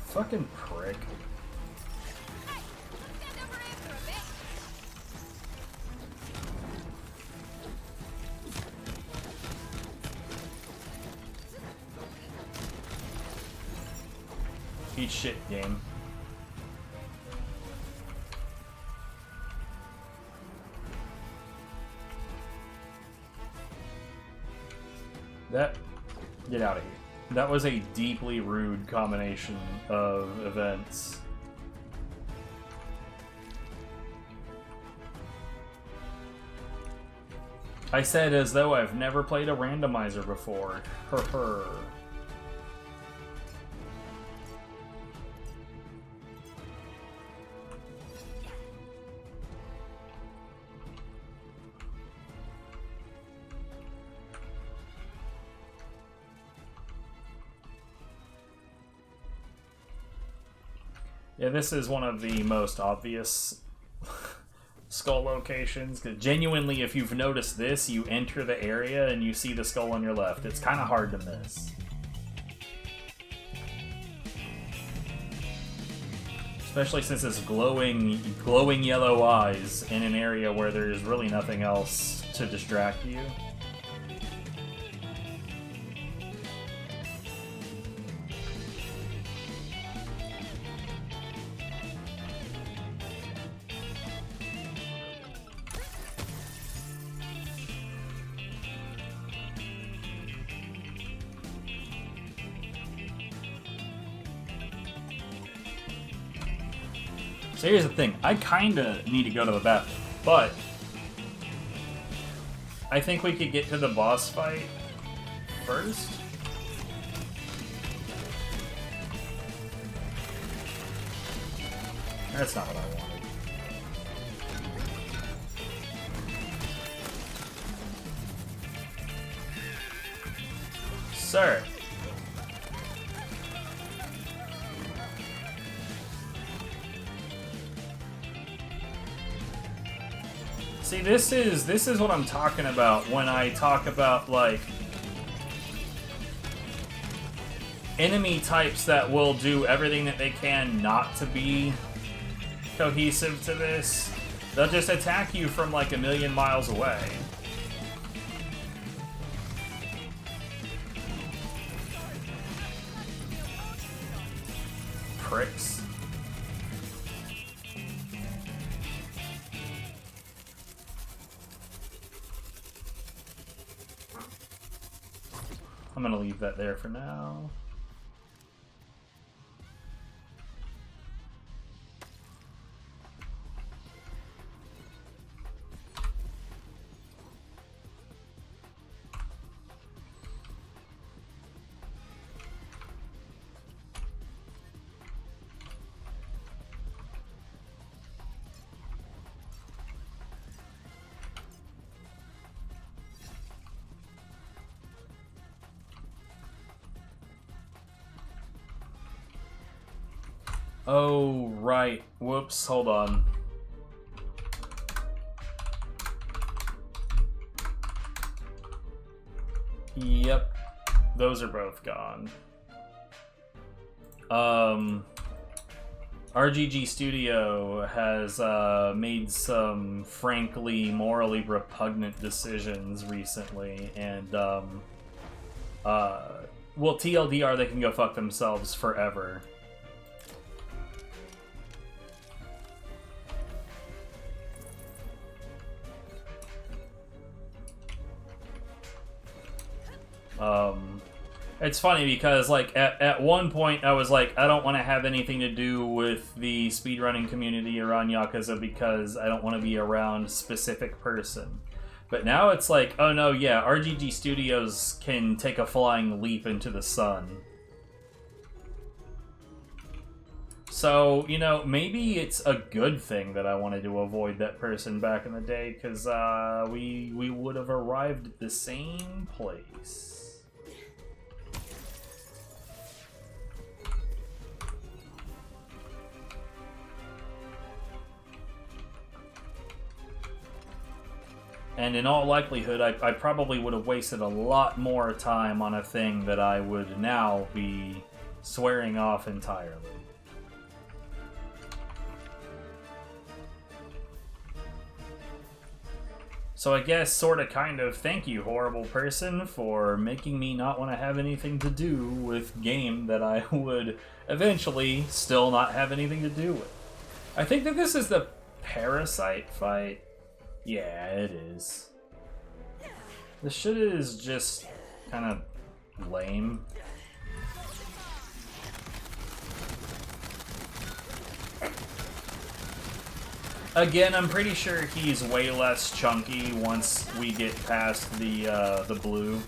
Fucking prick. Eat shit, game. Get out of here. That was a deeply rude combination of events. I said as though I've never played a randomizer before. Her. Yeah, this is one of the most obvious skull locations. 'Cause genuinely, if you've noticed this, you enter the area and you see the skull on your left. It's kind of hard to miss. Especially since it's glowing yellow eyes in an area where there's really nothing else to distract you. So here's the thing, I kinda need to go to the bathroom, but I think we could get to the boss fight first. That's not what I wanted. Sir. See, this is what I'm talking about when I talk about, like, enemy types that will do everything that they can not to be cohesive to this. They'll just attack you from, like, a million miles away. Pricks. I'm gonna leave that there for now. Oh, right. Whoops, hold on. Yep. Those are both gone. RGG Studio has made some frankly morally repugnant decisions recently, and well, TLDR, they can go fuck themselves forever. It's funny because, like, at one point I was like, I don't want to have anything to do with the speedrunning community around Yakuza because I don't want to be around a specific person. But now it's like, oh no, yeah, RGG Studios can take a flying leap into the sun. So, you know, maybe it's a good thing that I wanted to avoid that person back in the day, because we would have arrived at the same place. And in all likelihood, I probably would have wasted a lot more time on a thing that I would now be swearing off entirely. So I guess, sorta, kind of, thank you, horrible person, for making me not want to have anything to do with game that I would eventually still not have anything to do with. I think that this is the Parasite fight. Yeah, it is. This shit is just kind of lame. Again, I'm pretty sure he's way less chunky once we get past the blue.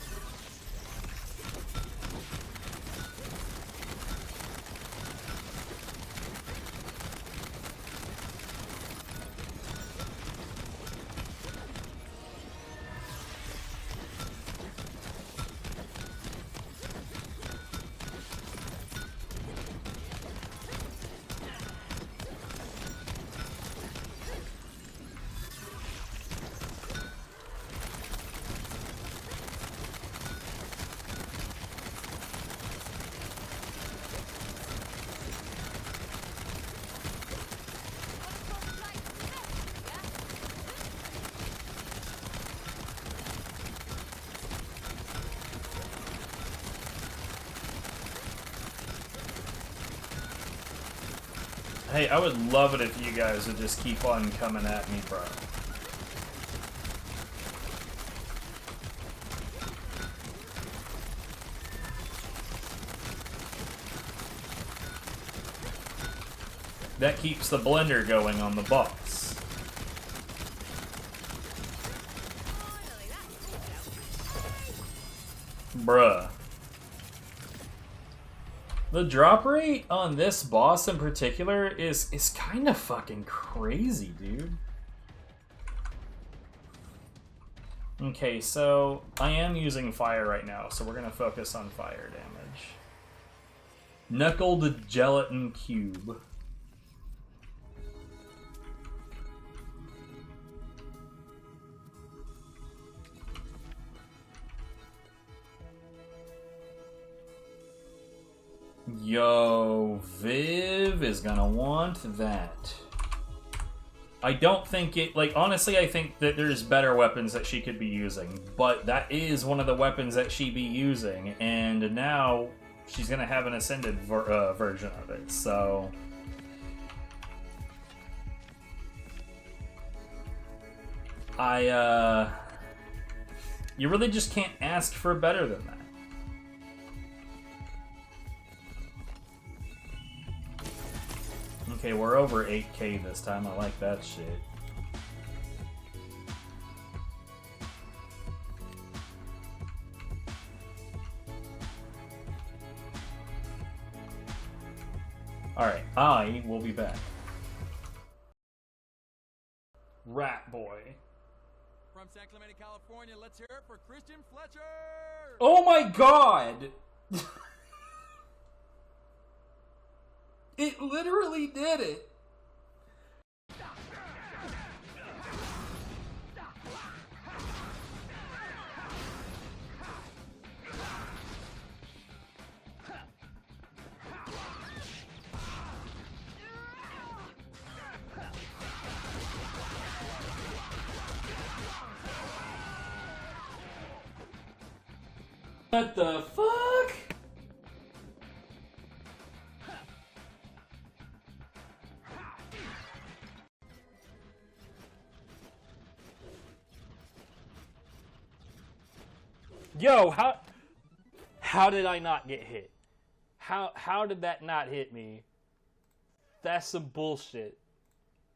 Hey, I would love it if you guys would just keep on coming at me, bro. That keeps the blender going on the boss. Bruh. The drop rate on this boss in particular is kind of fucking crazy, dude. Okay, so I am using fire right now, so we're gonna focus on fire damage. Knuckled Gelatin Cube. Yo, Viv is gonna want that. I don't think it, like, honestly, I think that there's better weapons that she could be using, but that is one of the weapons that she'd be using, and now she's gonna have an ascended version of it, so... You really just can't ask for better than that. Okay, we're over 8K this time. I like that shit. Alright, I will be back. Rat Boy. From San Clemente, California, let's hear it for Christian Fletcher! Oh my god! It literally did it! What the fuck? Yo, how did I not get hit? How did that not hit me? That's some bullshit.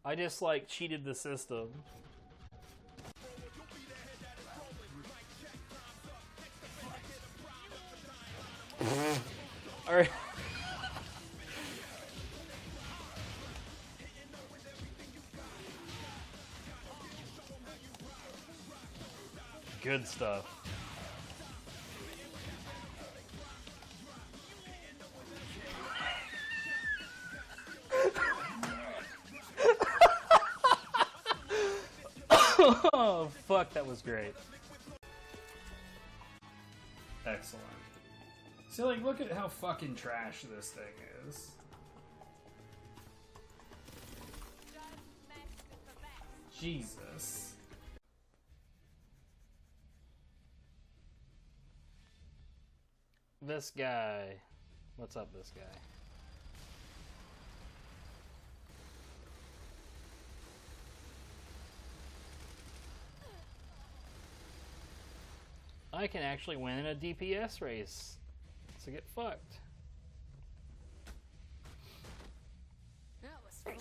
I just like cheated the system. Alright. Good stuff. Oh, fuck, that was great. Excellent. See, like, look at how fucking trash this thing is. Jesus. This guy. What's up, this guy? I can actually win in a DPS race. So get fucked. That was fun.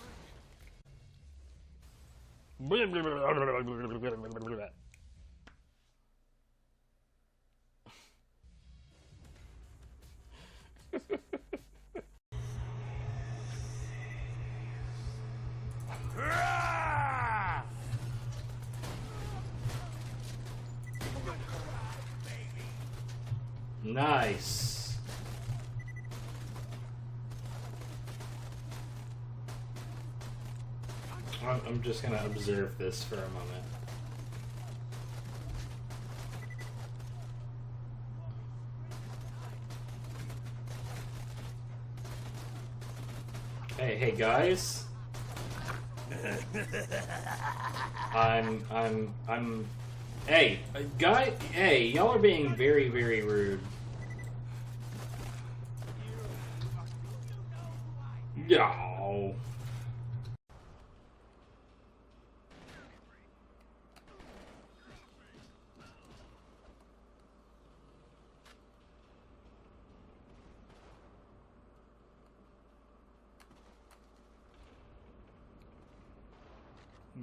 Nice. I'm just gonna observe this for a moment. Hey guys. Hey, guy. Hey, y'all are being very, very rude. No.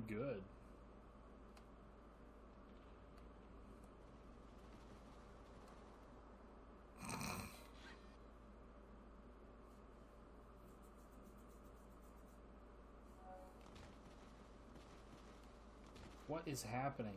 Good. What is happening?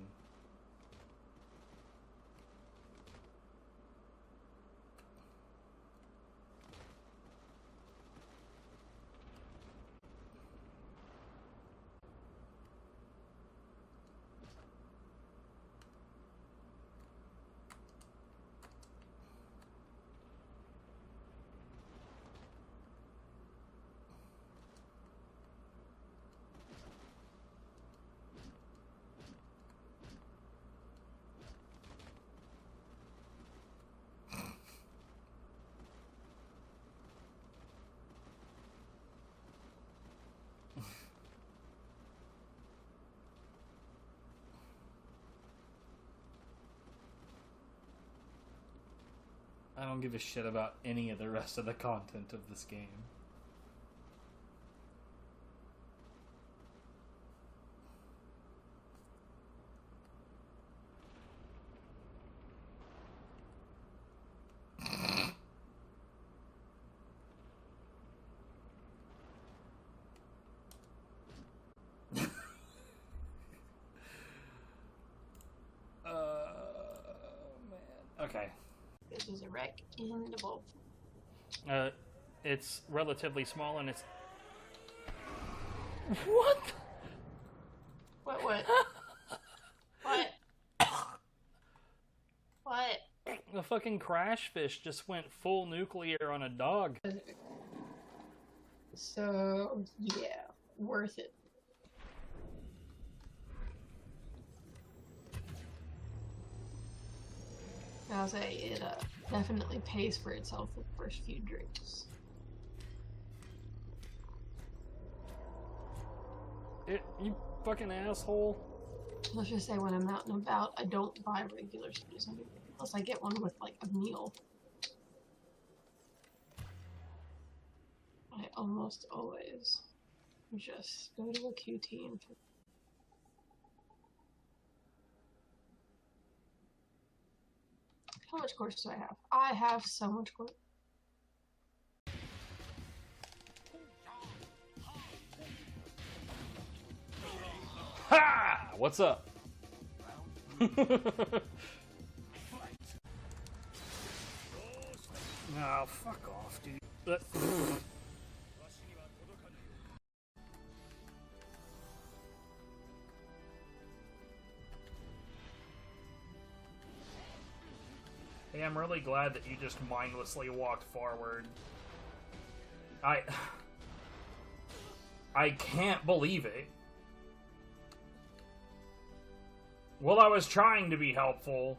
I don't give a shit about any of the rest of the content of this game. Man. Okay. This is a wreck in the bowl. It's relatively small and it's... What? What? What? What? The fucking crash fish just went full nuclear on a dog. So, yeah, worth it. I'll say it definitely pays for itself with the first few drinks. You fucking asshole. Let's just say when I'm out and about, I don't buy regular sodas anymore, unless I get one with like a meal. I almost always just go to a QT and how much course do I have? I have so much course. Ha! What's up? No, fuck off, dude. Hey, I'm really glad that you just mindlessly walked forward. I can't believe it. Well, I was trying to be helpful.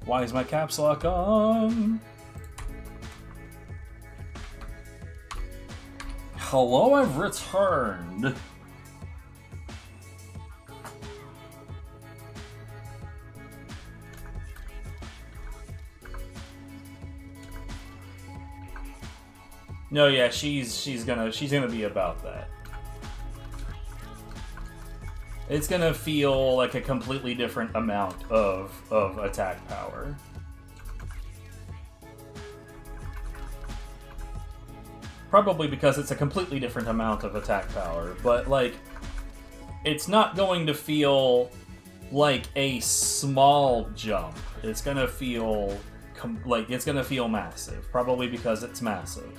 Why is my caps lock on? Hello, I've returned. No, yeah, she's gonna be about that. It's gonna feel like a completely different amount of attack power. Probably because it's a completely different amount of attack power, but like, it's not going to feel like a small jump. It's gonna feel it's gonna feel massive, probably because it's massive.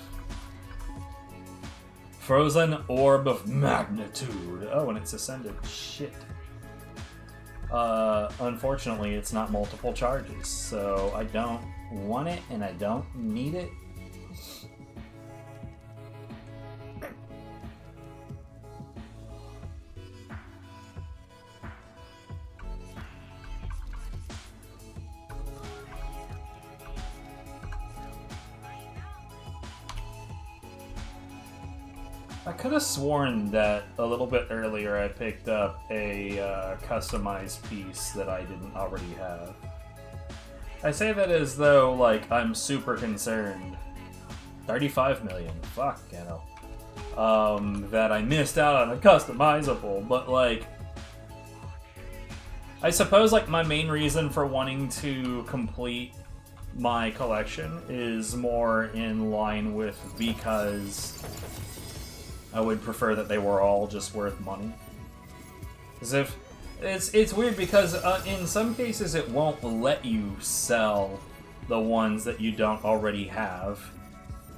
Frozen Orb of Magnitude. Oh, and it's ascended. Shit. Unfortunately, it's not multiple charges, so I don't want it and I don't need it. I could have sworn that a little bit earlier I picked up a customized piece that I didn't already have. I say that as though, like, I'm super concerned. 35 million. Fuck, you know. That I missed out on a customizable, but like, I suppose like my main reason for wanting to complete my collection is more in line with because I would prefer that they were all just worth money. As if it's weird because in some cases it won't let you sell the ones that you don't already have.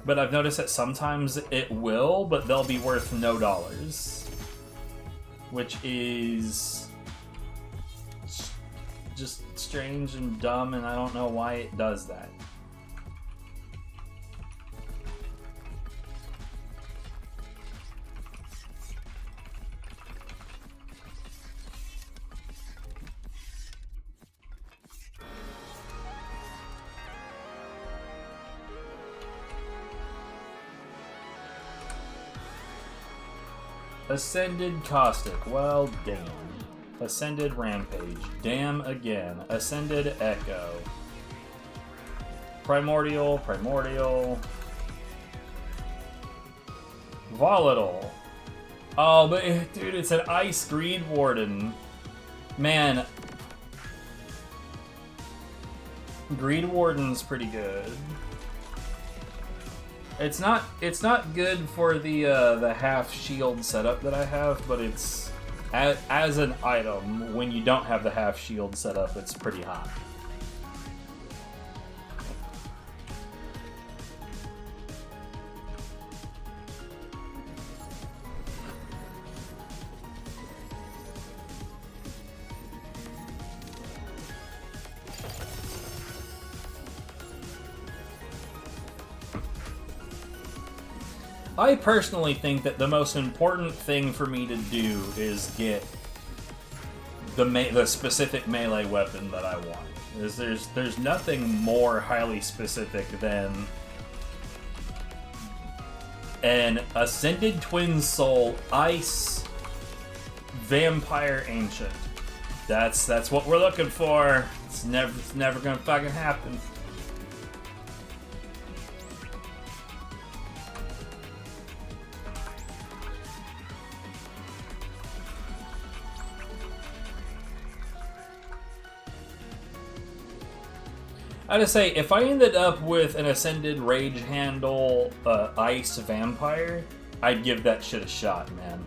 But I've noticed that sometimes it will, but they'll be worth no dollars. Which is just strange and dumb, and I don't know why it does that. Ascended Caustic, well damn. Ascended Rampage, damn again. Ascended Echo. Primordial. Volatile. Oh, but dude, it's an Ice Greed Warden. Man. Greed Warden's pretty good. It's not good for the half shield setup that I have, but it's as an item when you don't have the half shield setup, it's pretty hot. I personally think that the most important thing for me to do is get the specific melee weapon that I want. There's nothing more highly specific than an Ascended Twin Soul Ice Vampire Ancient. That's what we're looking for. It's never gonna fucking happen. I just say, if I ended up with an Ascended Rage Handle Ice Vampire, I'd give that shit a shot, man.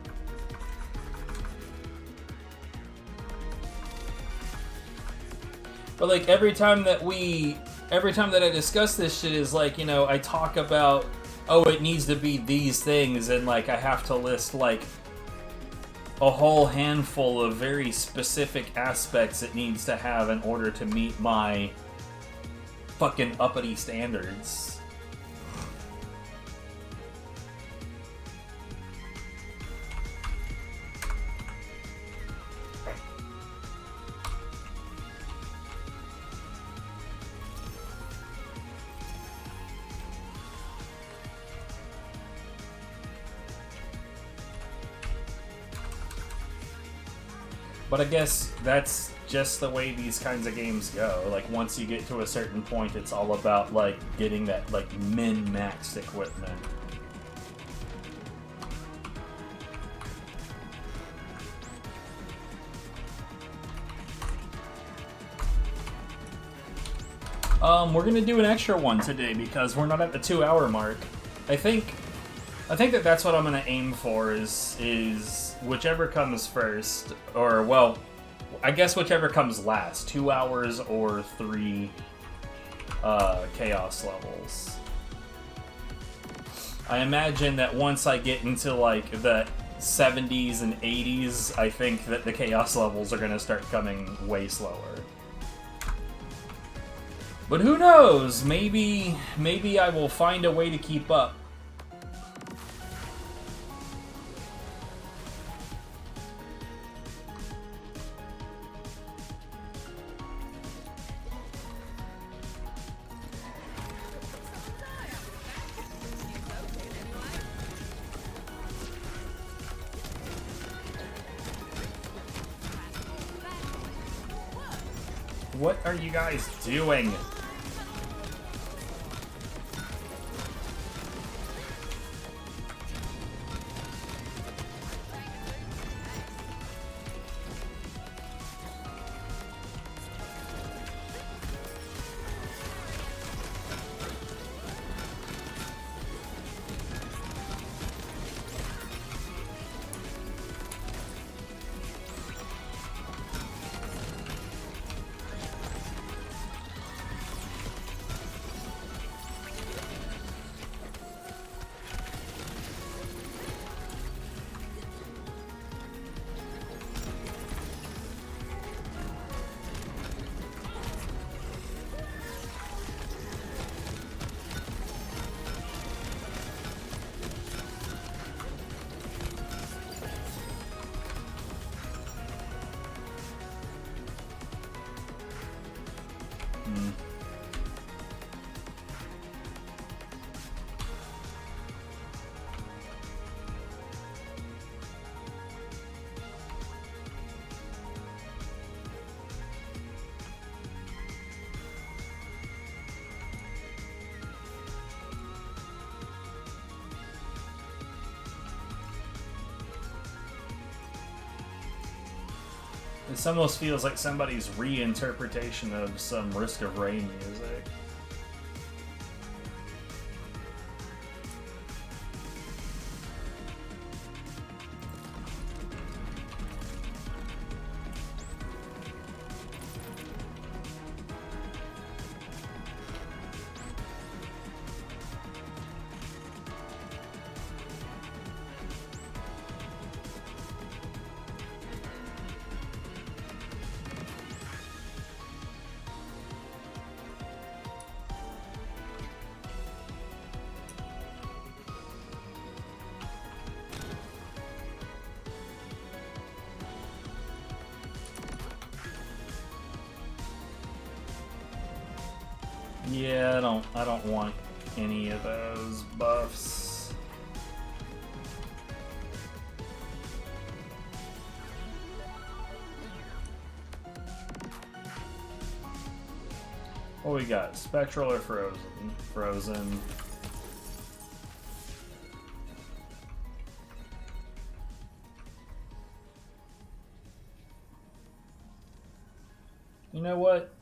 But like every time that I discuss this shit is like, you know, I talk about, oh, it needs to be these things, and like I have to list like a whole handful of very specific aspects it needs to have in order to meet my fucking uppity standards. But I guess that's just the way these kinds of games go. Like, once you get to a certain point, it's all about, like, getting that, like, min-maxed equipment. We're gonna do an extra one today because we're not at the 2-hour mark. I think that that's what I'm gonna aim for is whichever comes first, or, well, I guess whichever comes last, 2 hours or 3 chaos levels. I imagine that once I get into like the 70s and 80s, I think that the chaos levels are going to start coming way slower. But who knows? Maybe I will find a way to keep up. What are you guys doing? This almost feels like somebody's reinterpretation of some Risk of Rain music. Yeah, I don't want any of those buffs. What we got? Spectral or Frozen? Frozen. You know what?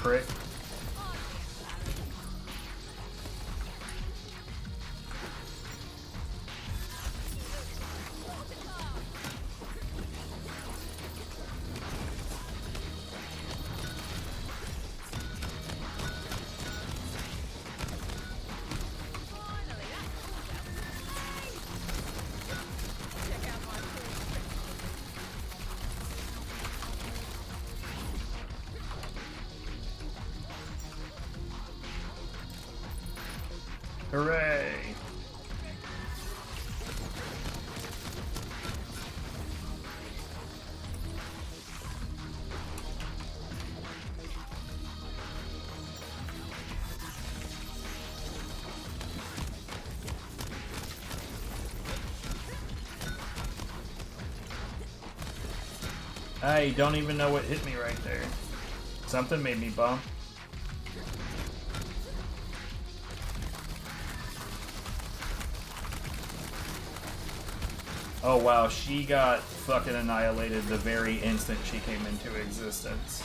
Prick. Hooray! I don't even know what hit me right there. Something made me bump. Oh wow, she got fucking annihilated the very instant she came into existence.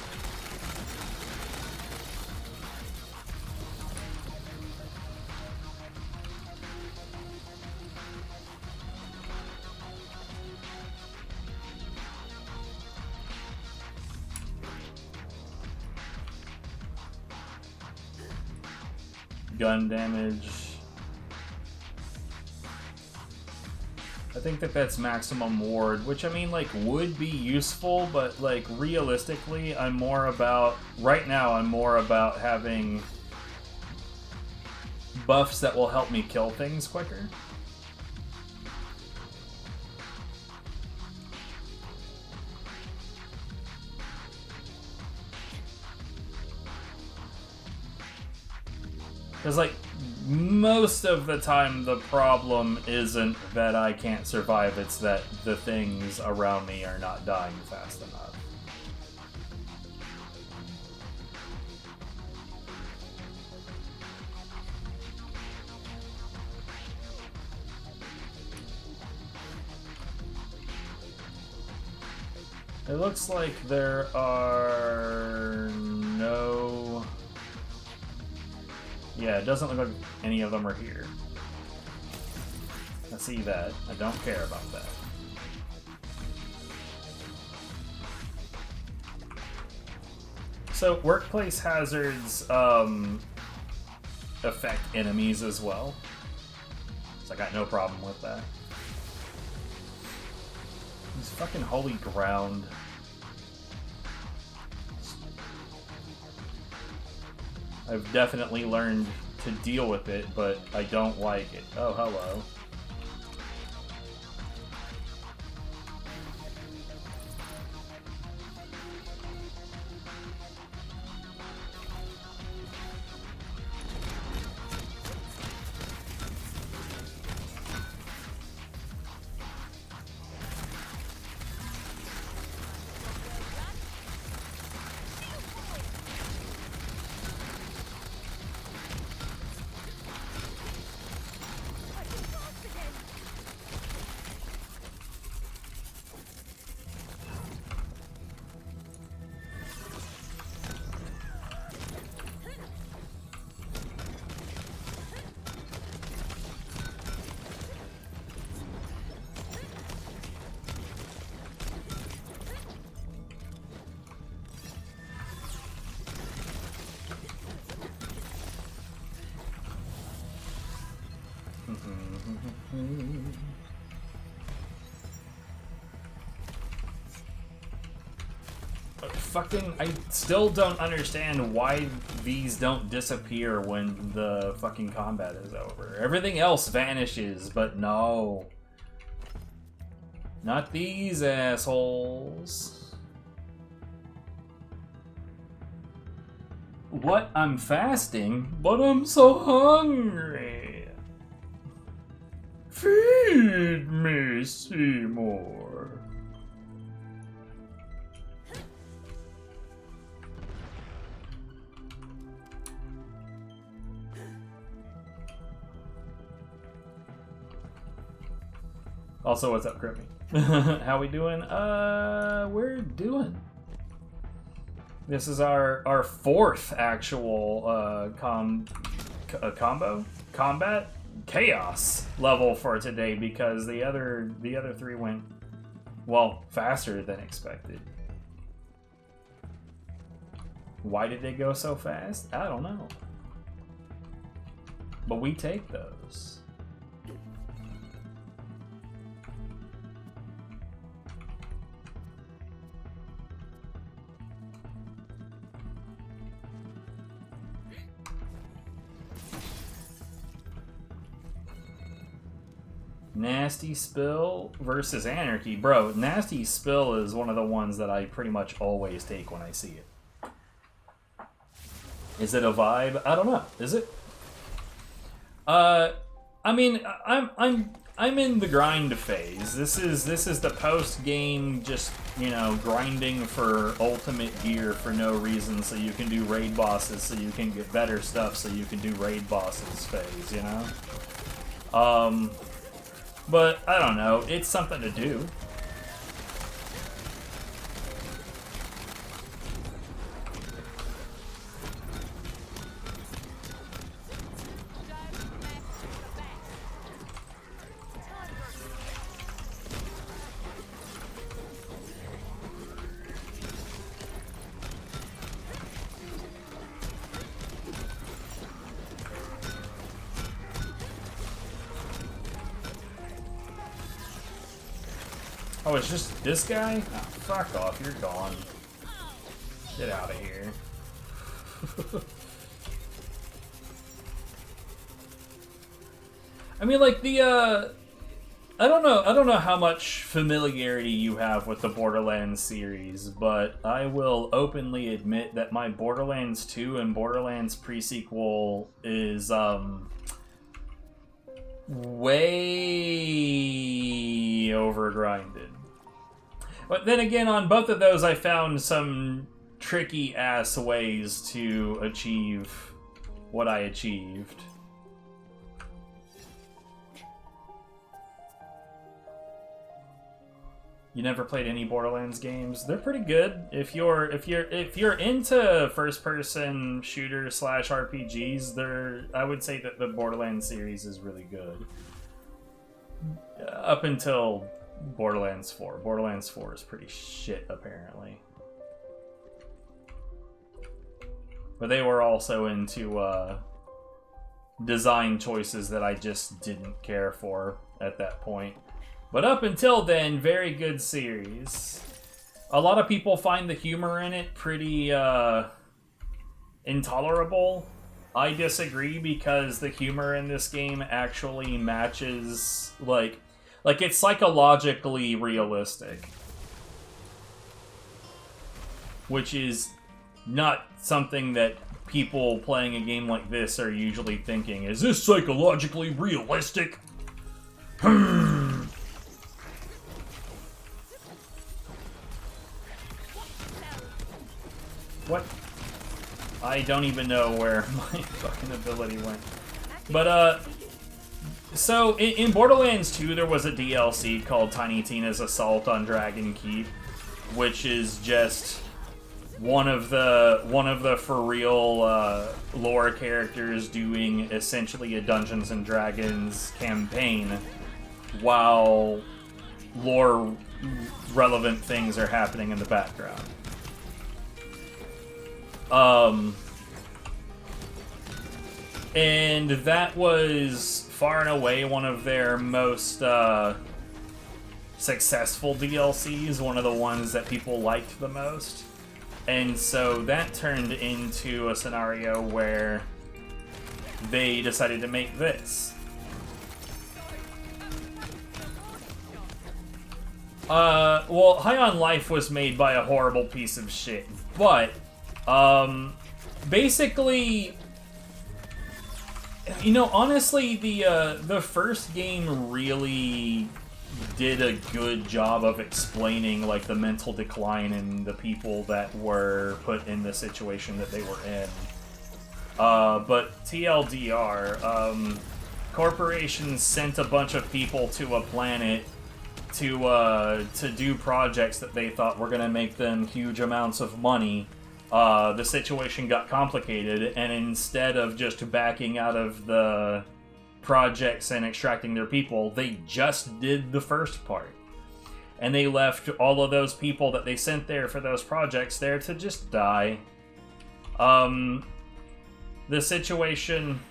Gun damage. I think that that's maximum ward, which I mean, like, would be useful, but, like, realistically, I'm more about... Right now, I'm more about having buffs that will help me kill things quicker. Because, like, most of the time the problem isn't that I can't survive, it's that the things around me are not dying fast enough. It looks like there are no... Yeah, it doesn't look like any of them are here. I see that. I don't care about that. So, workplace hazards affect enemies as well. So I got no problem with that. This fucking holy ground. I've definitely learned to deal with it, but I don't like it. Oh, hello. Fucking, I still don't understand why these don't disappear when the fucking combat is over. Everything else vanishes, but no. Not these assholes. What? I'm fasting, but I'm so hungry. Feed me, Seymour. Also, what's up, Crippy? How we doing? We're doing. This is our fourth actual combat chaos level for today because the other three went, well, faster than expected. Why did they go so fast? I don't know. But we take those. Nasty Spill versus Anarchy. Bro, Nasty Spill is one of the ones that I pretty much always take when I see it. Is it a vibe? I don't know. Is it? I mean, I'm in the grind phase. This is the post-game, just, you know, grinding for ultimate gear for no reason, so you can do raid bosses, so you can get better stuff, so you can do raid bosses phase, you know? But, I don't know, it's something to do. Oh, it's just this guy? Oh, fuck off, you're gone. Get out of here. I mean, like, I don't know how much familiarity you have with the Borderlands series, but I will openly admit that my Borderlands 2 and Borderlands pre-sequel is, way overgrinded. But then again, on both of those, I found some tricky ass ways to achieve what I achieved. You never played any Borderlands games? They're pretty good. If you're into first-person shooter / RPGs, I would say that the Borderlands series is really good. Up until Borderlands 4. Borderlands 4 is pretty shit, apparently. But they were also into design choices that I just didn't care for at that point. But up until then, very good series. A lot of people find the humor in it pretty intolerable. I disagree because the humor in this game actually matches, like it's psychologically realistic. Which is not something that people playing a game like this are usually thinking. Is this psychologically realistic? What? I don't even know where my fucking ability went. But, so, in Borderlands 2, there was a DLC called Tiny Tina's Assault on Dragon Keep, which is just one of the for real lore characters doing essentially a Dungeons and Dragons campaign while lore relevant things are happening in the background. And that was far and away one of their most successful DLCs, one of the ones that people liked the most. And so that turned into a scenario where they decided to make this. Well, High on Life was made by a horrible piece of shit, but, basically, you know, honestly, the first game really did a good job of explaining, like, the mental decline in the people that were put in the situation that they were in. But TLDR, corporations sent a bunch of people to a planet to do projects that they thought were going to make them huge amounts of money. The situation got complicated, and instead of just backing out of the projects and extracting their people, they just did the first part. And they left all of those people that they sent there for those projects there to just die. The situation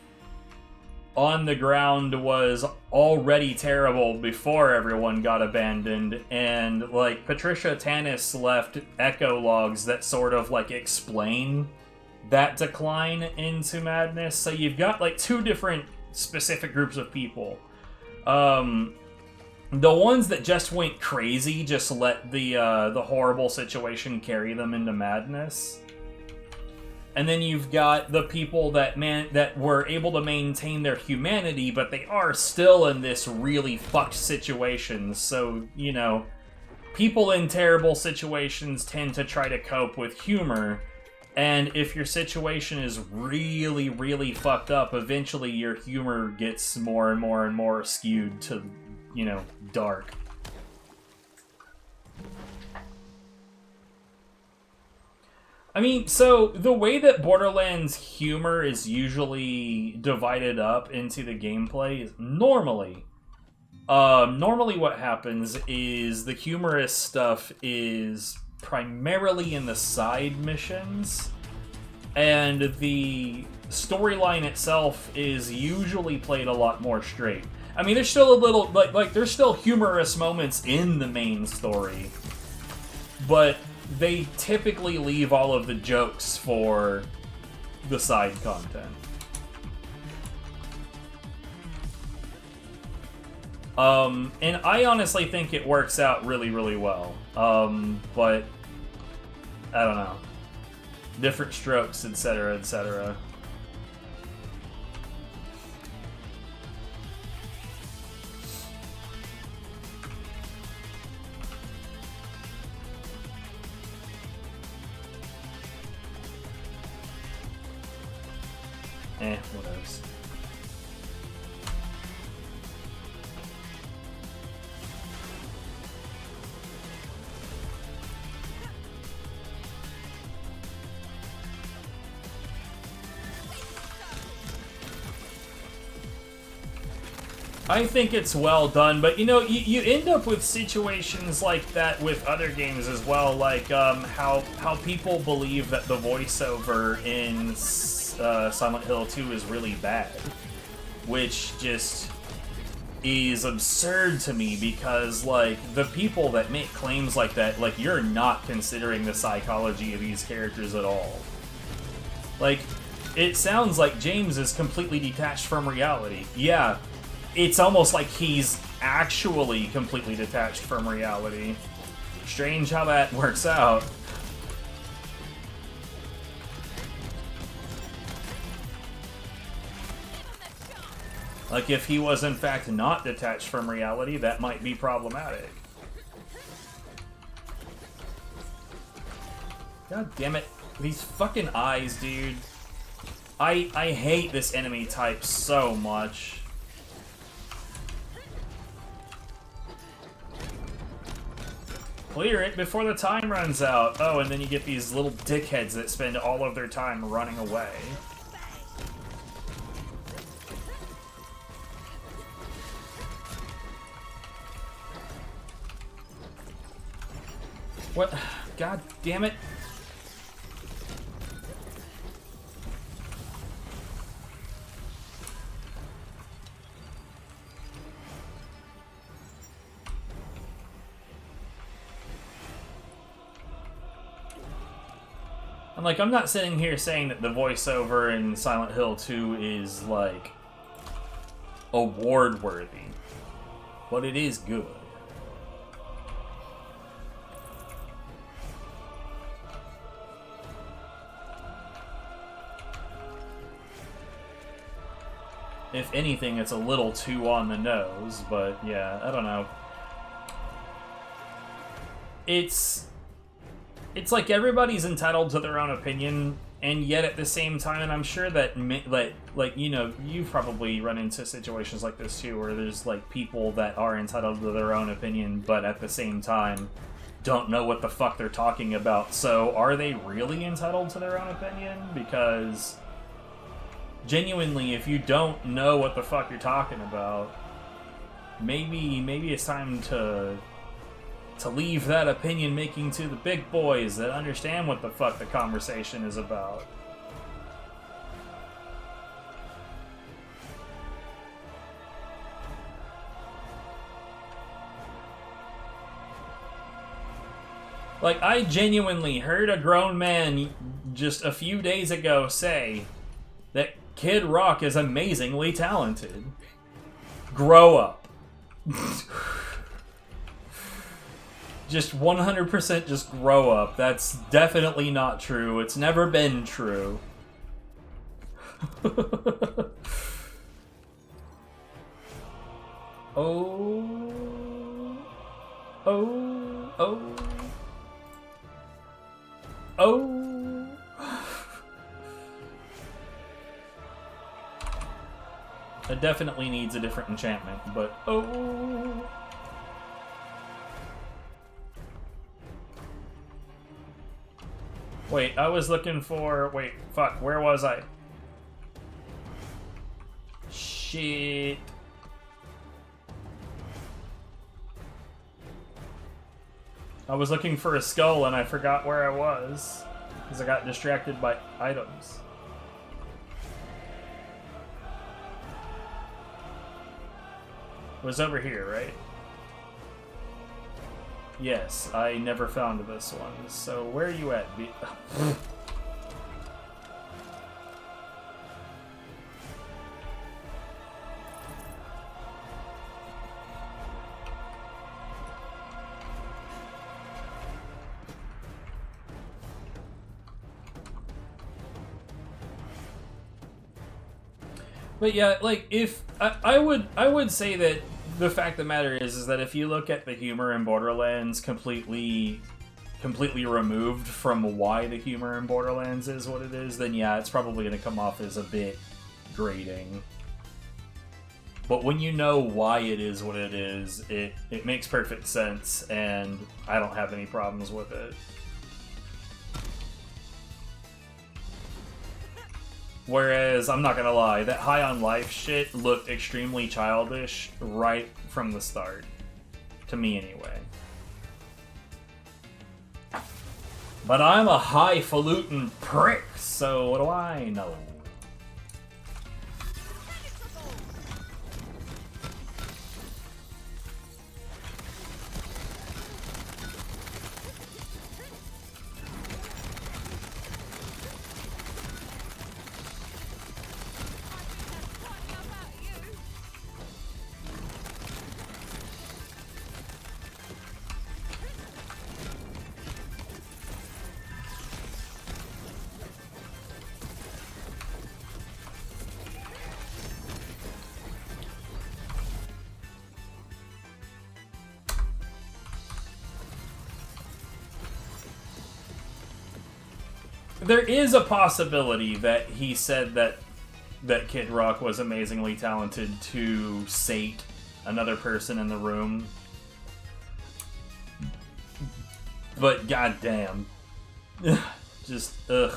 on the ground was already terrible before everyone got abandoned, and like Patricia Tanis left echo logs that sort of like explain that decline into madness. So you've got like two different specific groups of people. The ones that just went crazy, just let the horrible situation carry them into madness. And then you've got the people that were able to maintain their humanity, but they are still in this really fucked situation. So, you know, people in terrible situations tend to try to cope with humor. And if your situation is really, really fucked up, eventually your humor gets more and more and more skewed to, you know, dark. I mean, so the way that Borderlands humor is usually divided up into the gameplay is normally what happens is the humorous stuff is primarily in the side missions, and the storyline itself is usually played a lot more straight. I mean, there's still a little, like there's still humorous moments in the main story, but they typically leave all of the jokes for the side content. And I honestly think it works out really, really well. But I don't know. Different strokes, etc., etc. What else? I think it's well done, but you know, you end up with situations like that with other games as well, like how people believe that the voiceover in Silent Hill 2 is really bad, which just is absurd to me because, like, the people that make claims like that, like, you're not considering the psychology of these characters at all. Like, it sounds like James is completely detached from reality. Yeah, it's almost like he's actually completely detached from reality. Strange how that works out. Like, if he was in fact not detached from reality, that might be problematic. God damn it. These fucking eyes, dude. I hate this enemy type so much. Clear it before the time runs out. Oh, and then you get these little dickheads that spend all of their time running away. What? God damn it. I'm not sitting here saying that the voiceover in Silent Hill 2 is, like, award-worthy. But it is good. If anything, it's a little too on the nose, but yeah, I don't know. It's like everybody's entitled to their own opinion, and yet at the same time, and I'm sure that, like, you know, you've probably run into situations like this too, where there's, like, people that are entitled to their own opinion, but at the same time, don't know what the fuck they're talking about. So, are they really entitled to their own opinion? Because, genuinely, if you don't know what the fuck you're talking about, maybe it's time to leave that opinion making to the big boys that understand what the fuck the conversation is about. Like, I genuinely heard a grown man just a few days ago say that Kid Rock is amazingly talented. Grow up. Just 100% just grow up. That's definitely not true. It's never been true. Oh. Oh. Oh. Oh. It definitely needs a different enchantment, but oh. Wait, I was looking for... Wait, fuck, where was I? Shit. I was looking for a skull and I forgot where I was, because I got distracted by items. It was over here, right? Yes, I never found this one. So where are you at? But yeah, like, if I would say that the fact of the matter is that if you look at the humor in Borderlands completely removed from why the humor in Borderlands is what it is, then yeah, it's probably going to come off as a bit grating. But when you know why it is what it is, it makes perfect sense, and I don't have any problems with it. Whereas, I'm not gonna lie, that High on Life shit looked extremely childish right from the start. To me, anyway. But I'm a highfalutin prick, so what do I know? There is a possibility that he said that Kid Rock was amazingly talented to sate another person in the room. But goddamn. Just, ugh.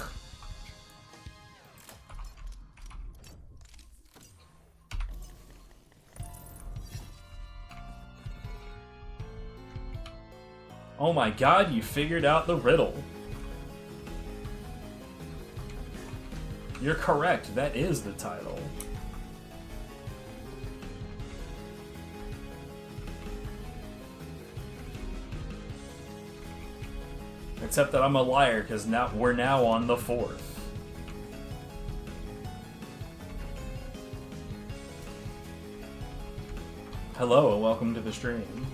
Oh my god, you figured out the riddle. You're correct, that is the title. Except that I'm a liar, because now we're now on the 4th. Hello, and welcome to the stream.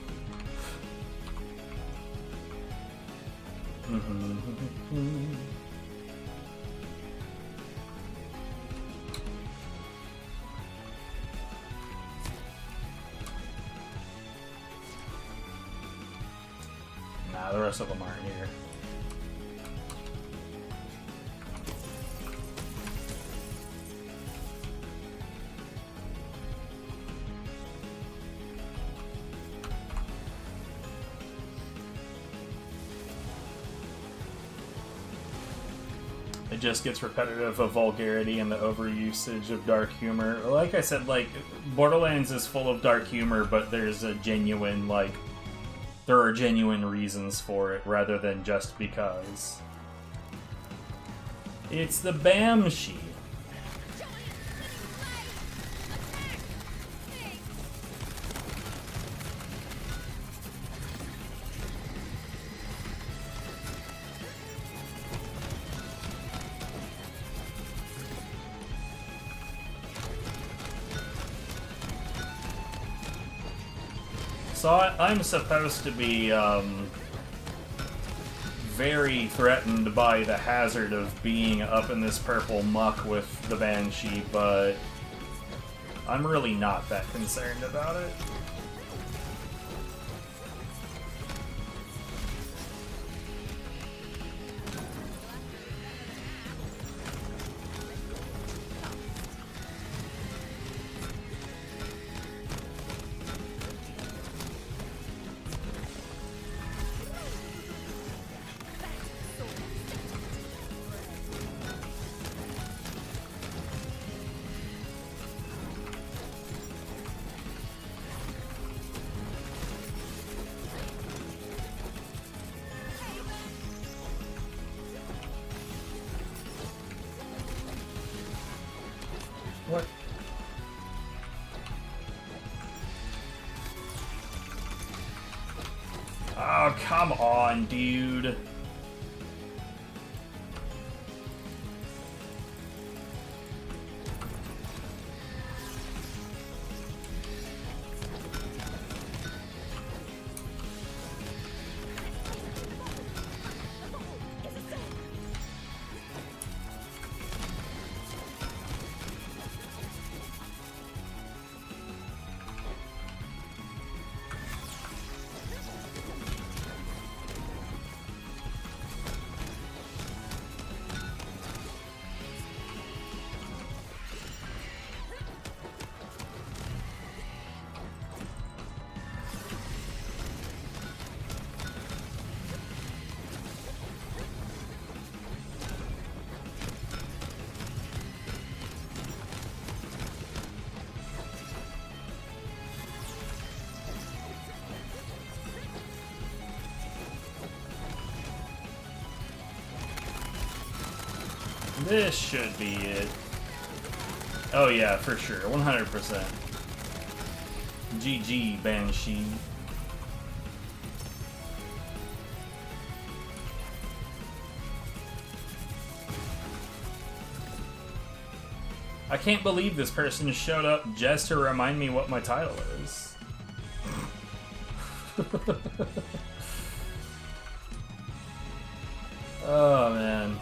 Nah, the rest of them aren't here. It just gets repetitive of vulgarity and the overusage of dark humor. Like I said, like, Borderlands is full of dark humor, but there's a genuine, like, there are genuine reasons for it, rather than just because. It's the Banshee. So I'm supposed to be very threatened by the hazard of being up in this purple muck with the Banshee, but I'm really not that concerned about it. What? Oh, come on, dude. This should be it. Oh yeah, for sure, 100%. GG, Banshee. I can't believe this person showed up just to remind me what my title is. Oh man.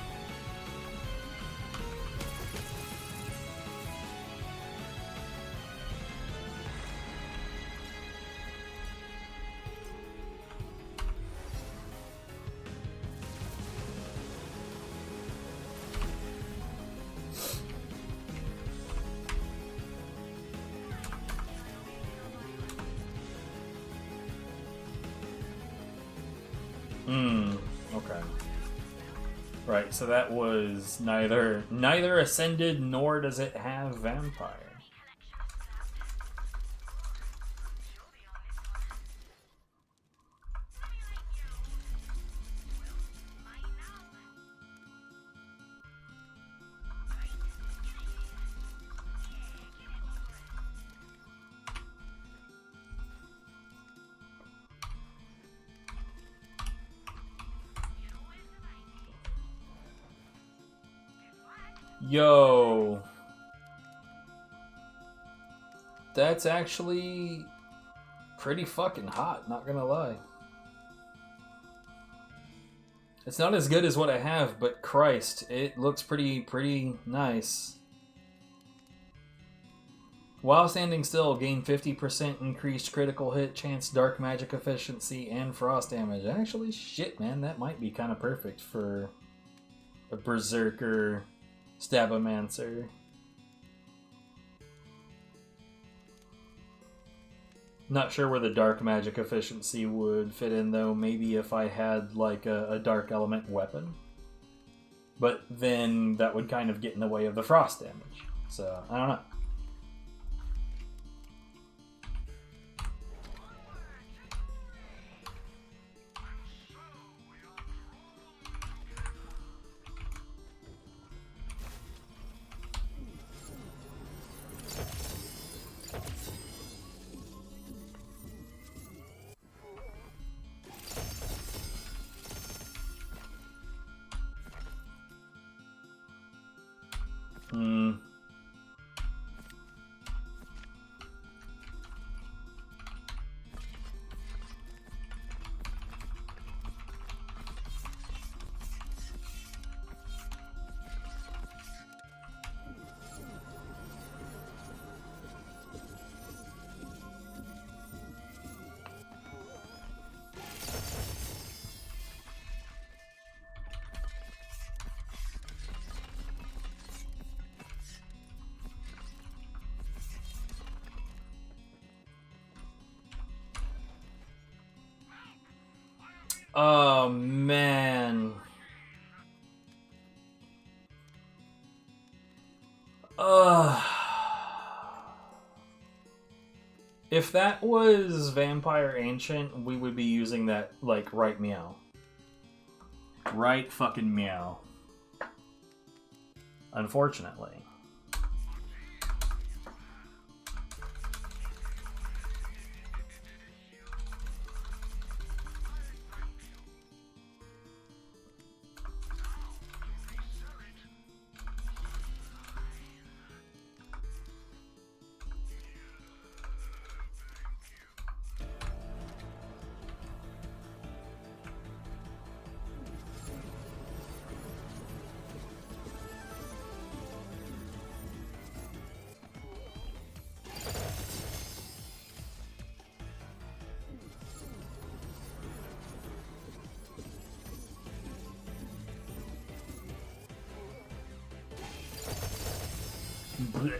Okay. Right, so that was neither Ascended nor does it have Vampire. Yo. That's actually pretty fucking hot, not gonna lie. It's not as good as what I have, but Christ, it looks pretty nice. While standing still, gain 50% increased critical hit chance, dark magic efficiency, and frost damage. Actually, shit, man, that might be kind of perfect for a berserker stabomancer. Not sure where the dark magic efficiency would fit in, though. Maybe if I had, like, a dark element weapon. But then that would kind of get in the way of the frost damage. So, I don't know. Oh, man. If that was Vampire Ancient, we would be using that, like, right meow. Right fucking meow. Unfortunately. Blech.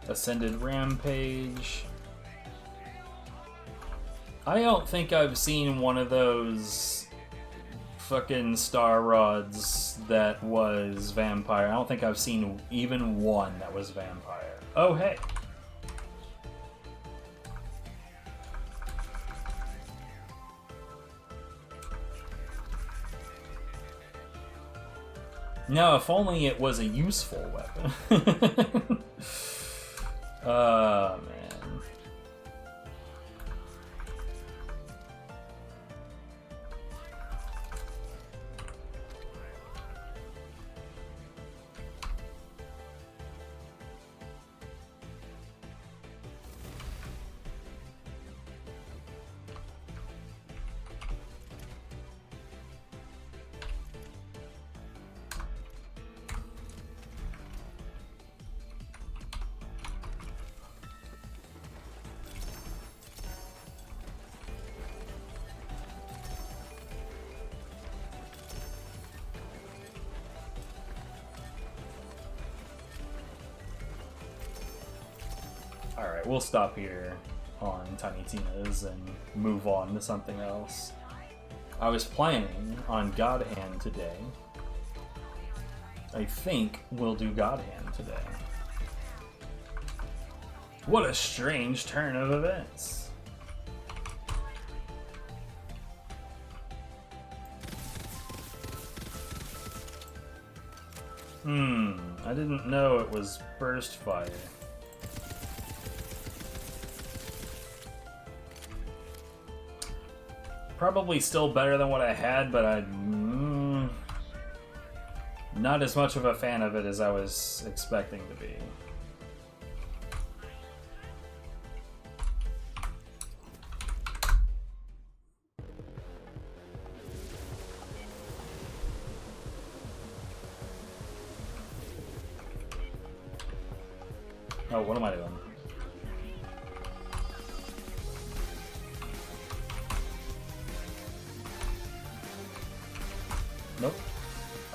Ascended Rampage. I don't think I've seen one of those fucking star rods that was vampire. I don't think I've seen even one that was vampire. Oh, hey. No, if only it was a useful weapon. Oh, man. Alright, we'll stop here on Tiny Tina's and move on to something else. I was planning on God Hand today. I think we'll do God Hand today. What a strange turn of events. I didn't know it was burst fire. Probably still better than what I had, but I'm not as much of a fan of it as I was expecting to be. Oh, what am I doing? Nope.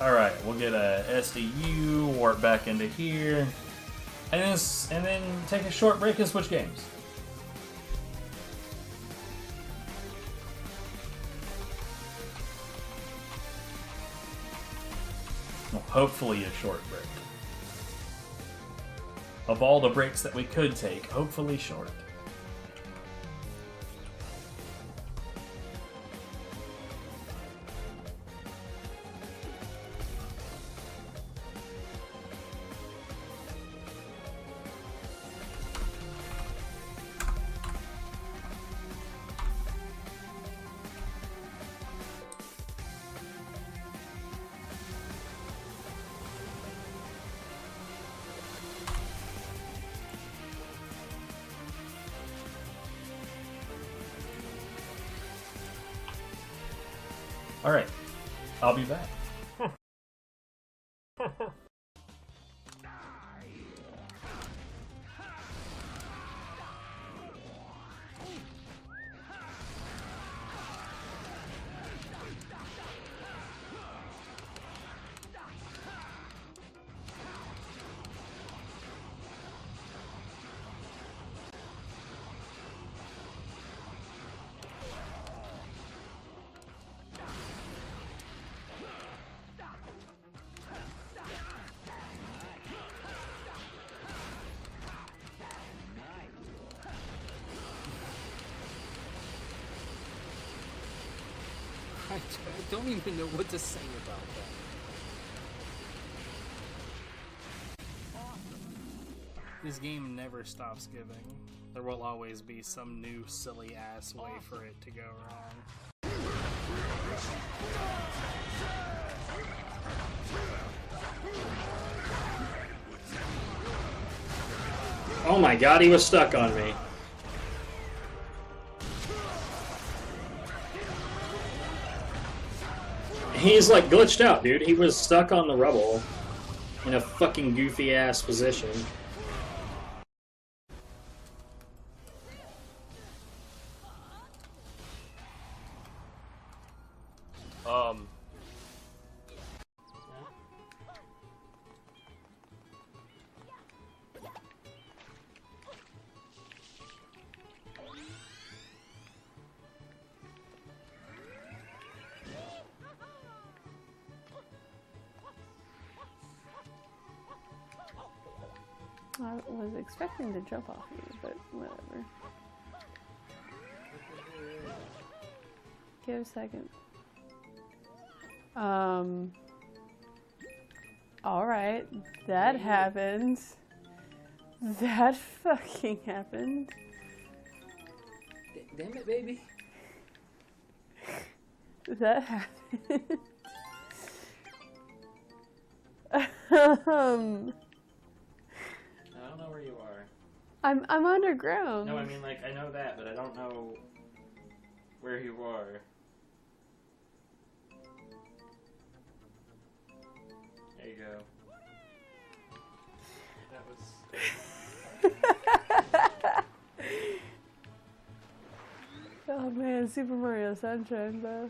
Alright, we'll get a SDU, warp back into here, and then take a short break and switch games. Well, hopefully a short break. Of all the breaks that we could take, hopefully short. Alright, I'll be back. I don't even know what to say about that. This game never stops giving. There will always be some new silly ass way for it to go wrong. Oh my god, he was stuck on me. He's like glitched out, dude. He was stuck on the rubble in a fucking goofy ass position. I was expecting to jump off you, but whatever. Give a second. Alright. That happened. That fucking happened. Damn it, baby. That happened. I don't know where you are. I'm underground. No, I mean, like, I know that, but I don't know where you are. There you go. That was... Oh man, Super Mario Sunshine, though.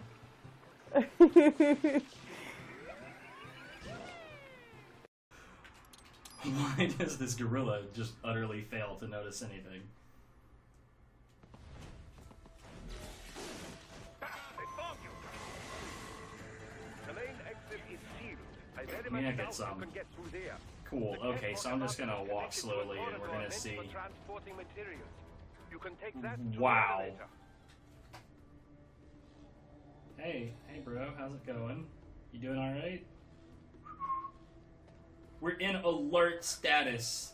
Why does this gorilla just utterly fail to notice anything? me I get some. Cool, okay, so I'm just gonna walk slowly and we're gonna see. Wow. Hey bro, how's it going? You doing alright? We're in alert status.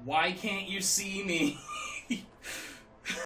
Why can't you see me?